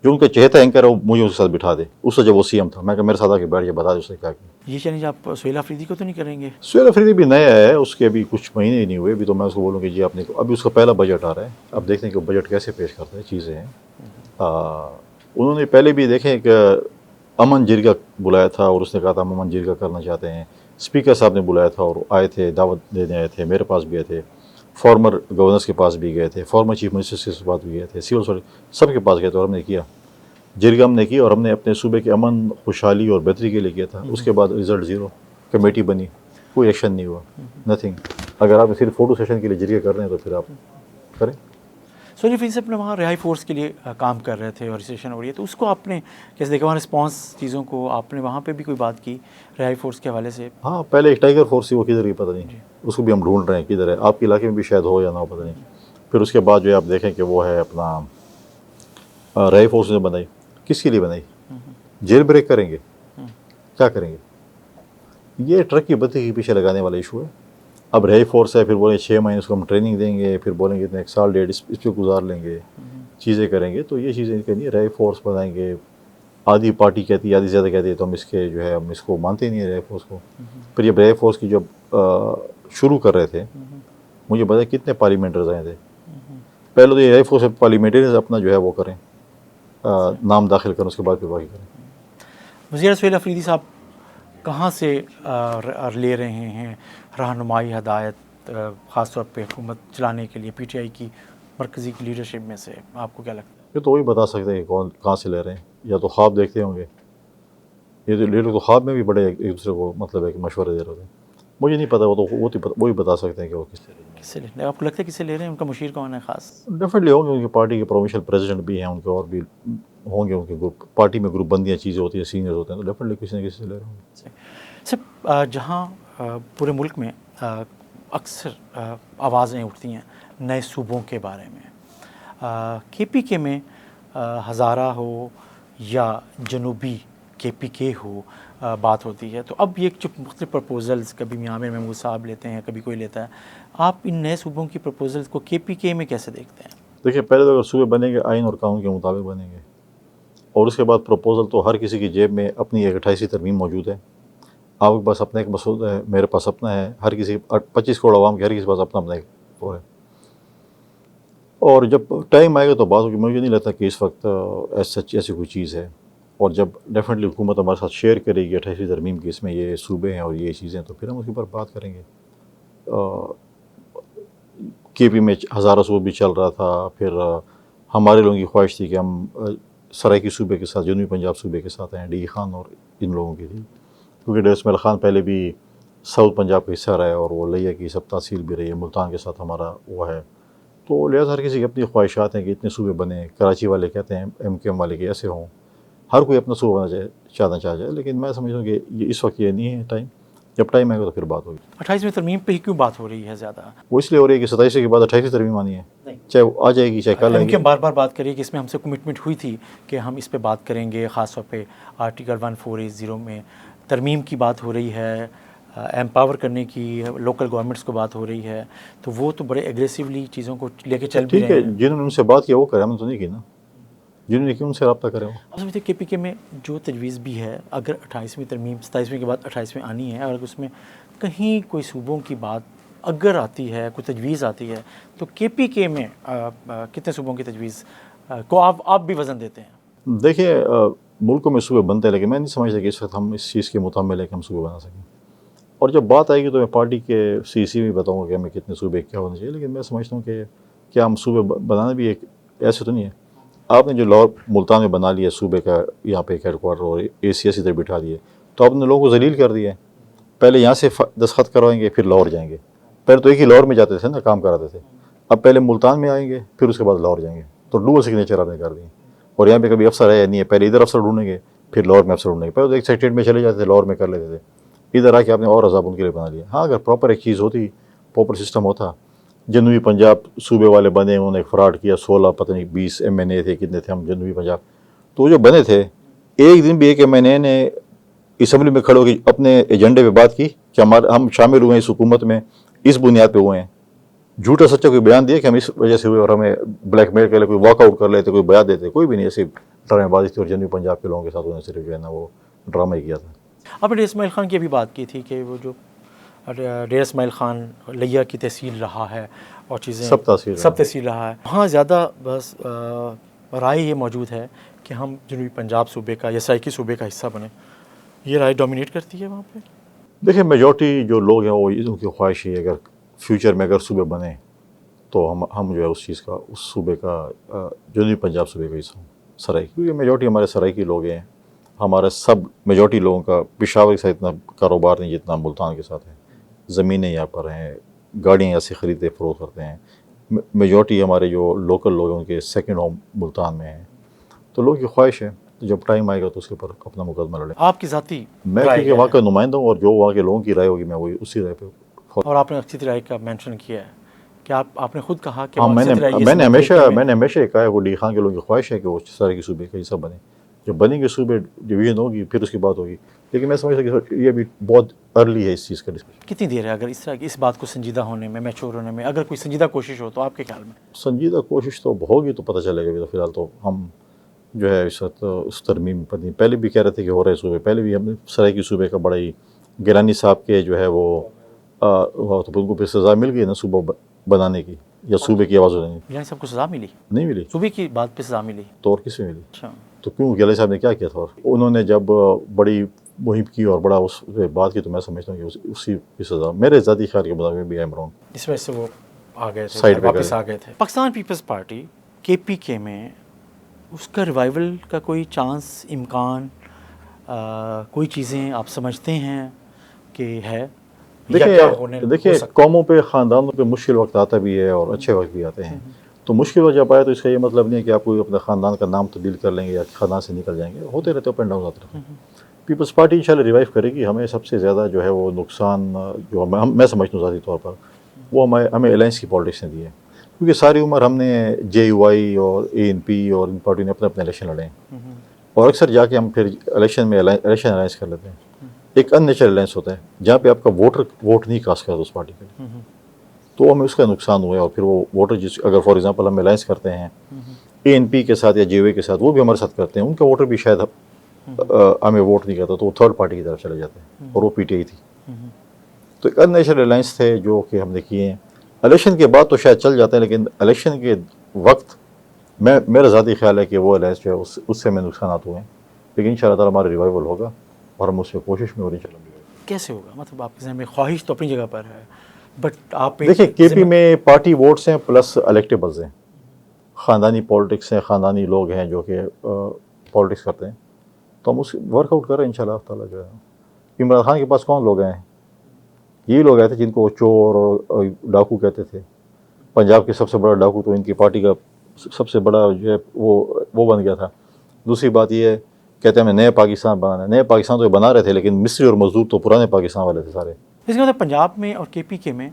جو ان کا چہیتا اینکر ہے، وہ مجھے اس کے ساتھ بٹھا دے، اس سے جب وہ سی ایم تھا، میں کہ میرے ساتھ آ کے بیٹھ کے بتا دے اس نے کیا کیا۔ یہ چیلنج آپ سہیل آفریدی کو تو نہیں کریں گے؟ سہیل آفریدی بھی نیا ہے، اس کے ابھی کچھ مہینے ہی نہیں ہوئے، ابھی تو میں اس کو بولوں کہ جی آپ نے، ابھی اس کا پہلا بجٹ آ رہا ہے، اب دیکھتے ہیں کہ بجٹ کیسے پیش کرتا ہے، چیزیں ہیں۔ انہوں نے پہلے بھی دیکھیں کہ امن جرگہ بلایا تھا اور اس نے کہا تھا ہم امن جرگہ کرنا چاہتے ہیں، اسپیکر صاحب نے بلایا تھا اور آئے تھے، دعوت دینے آئے تھے، میرے پاس بھی آئے تھے، فارمر گورنرس کے پاس بھی گئے تھے، فارمر چیف منسٹر کے پاس بھی گئے تھے، سول سروس سب کے پاس گئے تھے، اور ہم نے کیا جرگہ ہم نے کی، اور ہم نے اپنے صوبے کے امن خوشحالی اور بہتری کے لیے کیا تھا۔ اس کے بعد رزلٹ زیرو، کمیٹی بنی، کوئی ایکشن نہیں ہوا، نتھنگ۔ اگر آپ صرف فوٹو سیشن کے لیے جرگہ کر رہے ہیں تو پھر آپ کریں۔ سہیل آفریدی صاحب نے وہاں رہائی فورس کے لیے کام کر رہے تھے اور ریسیشن ہو رہی ہے، تو اس کو آپ نے کیسے دیکھا؟ وہاں رسپانس چیزوں کو آپ نے وہاں پہ بھی کوئی بات کی رہائی فورس کے حوالے سے؟ ہاں، پہلے ایک ٹائیگر فورس تھی، وہ کدھر کی پتہ نہیں، اس کو بھی ہم ڈھونڈ رہے ہیں کدھر ہے، آپ کے علاقے میں بھی شاید ہو یا نہ ہو، پتہ نہیں۔ پھر اس کے بعد جو ہے آپ دیکھیں کہ وہ ہے اپنا رہائی فورس نے بنائی، کس کے لیے بنائی؟ جیل بریک کریں گے، کیا کریں گے؟ یہ ٹرک کی بتی کے پیچھے لگانے والا ایشو ہے۔ اب رہائی فورس ہے، پھر بولیں 6 مہینے اس کو ہم ٹریننگ دیں گے، پھر بولیں گے اتنے 1 سال 1.5 اس پہ گزار لیں گے، چیزیں کریں گے، تو یہ چیزیں نہیں، رہائی فورس بنائیں گے۔ آدھی پارٹی کہتی ہے، آدھی زیادہ کہتی ہے، تو ہم اس کے جو ہے ہم اس کو مانتے ہی نہیں ہیں رہائی فورس کو۔ پھر جب رہائی فورس کی جب شروع کر رہے تھے، مجھے بتایا کتنے پارلیمنٹرز آئے تھے، پہلے تو یہ رہائی فورس پارلیمنٹرز اپنا جو ہے وہ کریں، نام داخل کریں، اس کے بعد پھر باقی کریں۔ وزیر سہیل آفریدی صاحب کہاں سے لے رہے ہیں رہنمائی، ہدایت، خاص طور پہ حکومت چلانے کے لیے پی ٹی آئی کی مرکزی کی لیڈرشپ میں سے؟ آپ کو کیا لگتا ہے؟ یہ تو وہی بتا سکتے ہیں کہ کون کہاں سے لے رہے ہیں، یا تو خواب دیکھتے ہوں گے، یہ تو لیڈر تو خواب میں بھی بڑے ایک دوسرے کو مطلب ہے کہ مشورے دے رہے ہیں، مجھے نہیں پتا، وہ تو وہی بتا سکتے ہیں کہ وہ کس سے لے کس سے لے رہے ہیں؟ آپ کو لگتا ہے کس سے لے رہے ہیں؟ ان کا مشیر کون ہے خاص؟ ڈیفینیٹلی ہوں گے، ان کی پارٹی کے پروونشل پریزیڈنٹ بھی ہیں، ان کے اور بھی ہوں گے، ان کے گروپ پارٹی میں گروپ بندیاں چیزیں ہوتی ہیں، سینئرز ہوتے ہیں، تو ڈیفینیٹلی کسی نہ کسی سے لے رہے ہوں گے۔ سر، جہاں پورے ملک میں اکثر آوازیں اٹھتی ہیں نئے صوبوں کے بارے میں، کے پی کے میں ہزارہ ہو یا جنوبی کے پی کے ہو، بات ہوتی ہے، تو اب یہ جو مختلف پرپوزلز کبھی میاں عامر محمود صاحب لیتے ہیں، کبھی کوئی لیتا ہے، آپ ان نئے صوبوں کی پرپوزلز کو کے پی کے میں کیسے دیکھتے ہیں؟ دیکھیے، پہلے تو اگر صوبے بنیں گے آئین اور قانون کے مطابق بنیں گے، اور اس کے بعد پروپوزل تو ہر کسی کی جیب میں اپنی ایک 28ویں ترمیم موجود ہے، آپ کے پاس اپنا ایک مسودہ ہے، میرے پاس اپنا ہے، ہر کسی 25 کروڑ عوام کے ہر کسی کے پاس اپنا اپنا ایک وہ ہے، اور جب ٹائم آئے گا تو بات ہوگی۔ مجھے نہیں لگتا کہ اس وقت ایسی کوئی چیز ہے، اور جب ڈیفینیٹلی حکومت ہمارے ساتھ شیئر کرے گی 28ویں ترمیم کی، اس میں یہ صوبے ہیں اور یہ چیزیں، تو پھر ہم اس کے اوپر بات کریں گے۔ کے پی میں ہزارہ صوبے بھی چل رہا تھا، پھر ہمارے لوگوں کی خواہش تھی کہ ہم سرائیکی صوبے کے ساتھ، جنوبی پنجاب صوبے کے ساتھ ہیں، ڈی خان اور ان لوگوں کی تھی، کیونکہ ڈیر اسماعیل خان پہلے بھی ساؤتھ پنجاب کا حصہ رہا ہے، اور وہ لیا کی سب تحصیل بھی رہی ہے، ملتان کے ساتھ ہمارا وہ ہے، تو لہٰذا ہر کسی کی اپنی خواہشات ہیں کہ اتنے صوبے بنے، کراچی والے کہتے ہیں ایم کے ایم والے کہ ایسے ہوں، ہر کوئی اپنا صوبہ بننا چاہنا چاہ جائے، لیکن میں سمجھتا ہوں کہ یہ اس وقت یہ نہیں ہے ٹائم، جب ٹائم آئے گا تو پھر بات ہوگی۔ 28ویں ترمیم پہ ہی کیوں بات ہو رہی ہے زیادہ؟ وہ اس لیے ہو رہی ہے کہ 27 کے بعد 28ویں ترمیم آنی ہے، چاہے وہ آ جائے گی چاہے کل آئے گی۔ ہم بار بار بات کریے کہ اس میں ہم سے کمٹمنٹ ہوئی تھی کہ ہم اس پہ بات کریں گے، خاص طور پہ آرٹیکل 1480 میں ترمیم کی بات ہو رہی ہے، ایمپاور کرنے کی لوکل گورنمنٹس کو بات ہو رہی ہے، تو وہ تو بڑے ایگریسولی چیزوں کو لے کے چل بھی ٹھیک رہے ہے، ہیں۔ جنہوں نے ان سے بات کیا وہ کرے، ہم نے تو نہیں کی نا، جنہوں نے کی ان سے رابطہ کرے وہ۔ آپ سمجھتے ہیں کے پی کے میں جو تجویز بھی ہے، اگر 28ویں ترمیم 27ویں کے بعد 28ویں آنی ہے، اور اگر اس میں کہیں کوئی صوبوں کی بات اگر آتی ہے کوئی تجویز آتی ہے تو کے پی کے میں کتنے صوبوں کی تجویز کو آپ بھی وزن دیتے ہیں؟ دیکھیے ملکوں میں صوبے بنتے ہیں لیکن میں نہیں سمجھتا کہ اس وقت ہم اس چیز کے متحمل ہے کہ ہم صوبے بنا سکیں. اور جب بات آئے گی تو میں پارٹی کے سی میں بتاؤں گا کہ ہمیں کتنے صوبے کیا ہونے چاہیے. لیکن میں سمجھتا ہوں کہ کیا ہم صوبے بنانا بھی ایک ایسے تو نہیں ہے. آپ نے جو لاہور ملتان میں بنا لیا صوبے کا یہاں پہ ایک ہیڈ کوارٹر اور ACS ادھر بٹھا دیے تو آپ نے لوگوں کو ذلیل کر دیا ہے. پہلے یہاں سے دستخط کروائیں گے پھر لاہور جائیں گے. پہلے تو ایک ہی لاہور میں جاتے تھے نا کام کراتے تھے. اب پہلے ملتان میں آئیں گے پھر اس کے بعد لاہور جائیں گے. تو ڈوبل سگنیچر آپ نے کر دی. اور یہاں پہ کبھی افسر ہے نہیں ہے. پہلے ادھر افسر ڈھونڈیں گے پھر لاہور میں افسر ڈھونڈیں گے. پہلے تو ایک سیکٹریٹ میں چلے جاتے تھے لاہور میں کر لیتے تھے. ادھر آ کے آپ نے اور عذاب ان کے لیے بنا لیا. ہاں اگر پراپر ایک چیز ہوتی پراپر سسٹم ہوتا. جنوبی پنجاب صوبے والے بنے انہوں نے فراڈ کیا 16 پتہ نہیں 20 MNA تھے کتنے تھے ہم جنوبی پنجاب. تو وہ جو بنے تھے ایک دن بھی ایک MNA نے اسمبلی میں کھڑے ہو کے اپنے ایجنڈے پہ بات کی کہ ہم شامل ہوئے ہیں اس حکومت میں اس بنیاد پہ ہوئے ہیں. جھوٹا سچا کوئی بیان دیا کہ ہم اس وجہ سے ہوئے اور ہمیں بلیک میل کر لے کوئی واک آؤٹ کر لیتے کوئی بیان دیتے کوئی بھی نہیں. ایسے ڈرامے بازی تھی اور جنوبی پنجاب کے لوگوں کے ساتھ انہوں نے صرف جو ہے نا وہ ڈرامہ ہی کیا تھا. آپ نے ڈیر اسماعیل خان کی بھی بات کی تھی کہ وہ جو ڈیر اسماعیل خان لیا کی تحصیل رہا ہے اور چیزیں سب تحصیل رہا ہے. وہاں زیادہ بس رائے یہ موجود ہے کہ ہم جنوبی پنجاب صوبے کا یا سرائکی صوبے کا حصہ بنیں. یہ رائے ڈومینیٹ کرتی ہے وہاں پہ؟ دیکھیں میجورٹی جو لوگ ہیں وہ ان کی خواہش ہے اگر فیوچر میں اگر صوبے بنے تو ہم جو ہے اس چیز کا اس صوبے کا جنوبی پنجاب صوبے کا حصہ ہوں سرائکی. کیونکہ میجورٹی ہمارے سرائکی لوگ ہیں. ہمارے سب میجورٹی لوگوں کا پشاور کے ساتھ اتنا کاروبار نہیں جتنا ملتان کے ساتھ ہے. زمینیں یہاں پر ہیں گاڑیاں یہاں سے خریدتے فروخت کرتے ہیں. میجورٹی ہمارے جو لوکل لوگ ہیں ان کے سیکنڈ ہوم ملتان میں ہیں. تو لوگوں کی خواہش ہے جب ٹائم آئے گا تو اس کے اوپر اپنا مقدمہ لڑیں. آپ کی ذاتی میں کیونکہ وہاں کا نمائندہ ہوں اور جو وہاں کے لوگوں کی رائے ہوگی میں وہی اسی رائے پہ. اور آپ نے اکثر رائے کا مینشن کیا ہے کہ آپ نے خود کہا کہ میں نے ہمیشہ کہا ہے وہ ڈی خان کے لوگوں کی خواہش ہے کہ وہ سرائکی صوبے کا حصہ بنے. جب بنیں گے صوبے ڈویژن ہوگی پھر اس کی بات ہوگی. لیکن میں سمجھتا کہ یہ بھی بہت ارلی ہے اس چیز کا ڈسکشن. کتنی دیر ہے اگر اس طرح کی اس بات کو سنجیدہ ہونے میں میچور ہونے میں اگر کوئی سنجیدہ کوشش ہو تو آپ کے خیال میں؟ سنجیدہ کوشش تو ہوگی تو پتہ چلے گا. فی الحال تو ہم جو ہے اس وقت اس ترمیم پر نہیں. پہلے بھی کہہ رہے تھے کہ ہو رہے صوبے. پہلے بھی ہم نے سرائکی صوبے کا بڑا ہی گیلانی صاحب کے جو ہے وہ تو ان کو پھر سزا مل گئی نا صوبہ بنانے کی یا صوبے کی آواز اٹھانے کی. گیلانی صاحب کو سزا ملی؟ نہیں ملی. صوبے کی بات پہ سزا ملی تو اور کس میں ملی؟ اچھا تو کیوں گیلانی صاحب نے کیا کیا تھا؟ اور انہوں نے جب بڑی مہم کی اور بڑا اس پہ بات کی تو میں سمجھتا ہوں کہ اسی کی سزا میرے ذاتی خیال کے مطابق بھی ایم رونگ اس وجہ سے وہ آ گئے تھے سائڈ پہ واپس آ گئے تھے. پاکستان پیپلز پارٹی KPK میں اس کا ریوائول کا کوئی چانس امکان کوئی چیزیں آپ سمجھتے ہیں کہ ہے؟ دیکھیے قوموں پہ خاندانوں پہ مشکل وقت آتا بھی ہے اور اچھے وقت بھی آتے ہیں. تو مشکل وقت جب آئے تو اس کا یہ مطلب نہیں ہے کہ آپ کوئی اپنے خاندان کا نام تبدیل کر لیں گے یا خاندان سے نکل جائیں گے. ہوتے رہتے اپ اینڈ ڈاؤن آتے رہتے ہیں. پیپلز پارٹی انشاءاللہ ریوائیو کرے گی. ہمیں سب سے زیادہ جو ہے وہ نقصان جو میں سمجھتا ہوں ذاتی طور پر وہ ہمیں الائنس کی پالیٹکس نے دی ہے. کیونکہ ساری عمر ہم نے JUI اور ANP اور ان پارٹیوں نے اپنے الیکشن لڑے ہیں اور اکثر جا کے ہم پھر الیکشن الائنس کر لیتے ہیں. ایک ان نیچرل الائنس ہوتا ہے جہاں پہ آپ کا ووٹ نہیں کاسٹ کرتا اس پارٹی کے لیے. تو ہمیں اس کا نقصان ہوا ہے. اور پھر وہ ووٹر اگر فار ایگزامپل ہم الائنس کرتے ہیں ANP کے ساتھ یا JUI کے ساتھ وہ بھی ہمارے ساتھ کرتے ہیں ان کا ووٹر بھی شاید ہمیں ووٹ نہیں کرتا تو وہ تھرڈ پارٹی کی طرف چلے جاتے ہیں اور وہ PTI تھی. تو ایک ان نیچرل الائنس تھے جو کہ ہم نے کیے ہیں. الیکشن کے بعد تو شاید چل جاتے ہیں لیکن الیکشن کے وقت میرا ذاتی خیال ہے کہ وہ الائنس جو ہے اس سے ہمیں نقصانات ہوئے ہیں. لیکن انشاءاللہ تعالیٰ ہمارا ریوائول ہوگا اور ہم اس میں کوشش میں اور انشاءاللہ کیسے ہوگا؟ مطلب آپ کے ذہن میں خواہش تو اپنی جگہ پر ہے بٹ آپ دیکھیں KP میں پارٹی ووٹس ہیں پلس الیکٹیبلز ہیں. خاندانی پالیٹکس ہیں خاندانی لوگ ہیں جو کہ پالیٹکس کرتے ہیں. تو ہم اس ورک آؤٹ کر رہے ہیں انشاءاللہ تعالیٰ جو ہے. عمران خان کے پاس کون لوگ ہیں؟ یہی لوگ آئے تھے جن کو چور اور ڈاکو کہتے تھے. پنجاب کے سب سے بڑا ڈاکو تو ان کی پارٹی کا سب سے بڑا جو ہے وہ بن گیا تھا. دوسری بات یہ ہے کہتے ہیں ہمیں نئے پاکستان بنانا ہے. نئے پاکستان تو یہ بنا رہے تھے لیکن مصری اور مزدور تو پرانے پاکستان والے تھے سارے. اس کے مطلب پنجاب میں اور KPK میں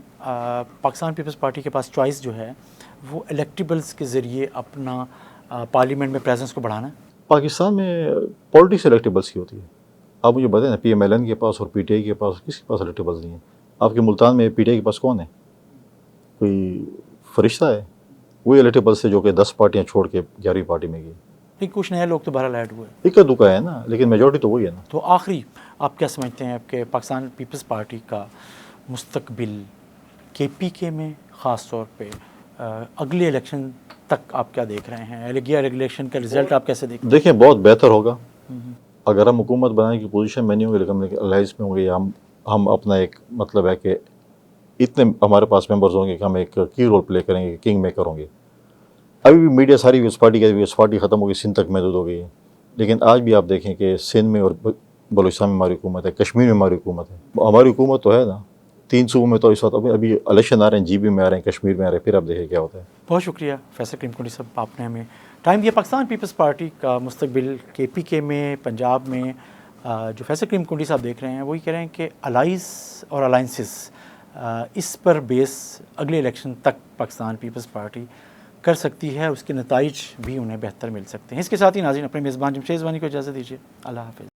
پاکستان پیپلز پارٹی کے پاس چوائس جو ہے وہ الیکٹیبلز کے ذریعے اپنا پارلیمنٹ میں پریزنس کو بڑھانا ہے. پاکستان میں پالیٹکس الیکٹیبلز کی ہوتی ہے. آپ مجھے بتائیں نا PMLN کے پاس اور PTI کے پاس کس کے پاس الیکٹیبلز نہیں ہیں؟ آپ کے ملتان میں PTI کے پاس کون ہے؟ کوئی فرشتہ ہے؟ وہی الیکٹیبلز سے جو کہ 10 پارٹیاں چھوڑ کے 11ویں پارٹی میں گئی. لیکن کچھ نئے لوگ تو بہرحال ایڈ ہوئے. اکا دکا ہے نا لیکن میجورٹی تو وہی ہے نا. تو آخری آپ کیا سمجھتے ہیں کہ پاکستان پیپلز پارٹی کا مستقبل کے پی کے میں خاص طور پہ اگلے الیکشن تک آپ کیا دیکھ رہے ہیں؟ الیگیا ریگولیشن کا رزلٹ آپ کیسے دیکھ رہے دیکھیں بہت بہتر ہوگا اگر ہم حکومت بنانے کی پوزیشن میں نہیں ہوں گے لیکن الائنس میں ہوں گے، یا ہم اپنا ایک مطلب ہے کہ اتنے ہمارے پاس ممبرز ہوں گے کہ ہم ایک کی رول پلے کریں گے، کنگ میکر ہوں گے. ابھی بھی میڈیا ساری ویس پارٹی کا ویس پارٹی ختم ہو گئی، سندھ تک محدود ہو گئی ہے، لیکن آج بھی آپ دیکھیں کہ سندھ میں اور بلوچستان میں ہماری حکومت ہے، کشمیر میں ہماری حکومت ہے. ہماری حکومت تو ہے نا 3 صوبوں میں، تو اس وقت ابھی الیکشن آ رہے ہیں، جی بی میں آ رہے ہیں، کشمیر میں آ رہے ہیں، پھر آپ دیکھیں کیا ہوتا ہے. بہت شکریہ فیصل کریم کنڈی صاحب، آپ نے ہمیں ٹائم دیا. پاکستان پیپلز پارٹی کا مستقبل کے پی کے میں، پنجاب میں جو فیصل کریم کنڈی صاحب دیکھ رہے ہیں وہی کہہ رہے ہیں کہ الائز اور الائنسز اس پر بیس اگلے الیکشن تک پاکستان پیپلز پارٹی کر سکتی ہے، اس کے نتائج بھی انہیں بہتر مل سکتے ہیں. اس کے ساتھ ہی ناظرین اپنے میزبان جمشید وانی کو اجازت دیجیے. اللہ حافظ.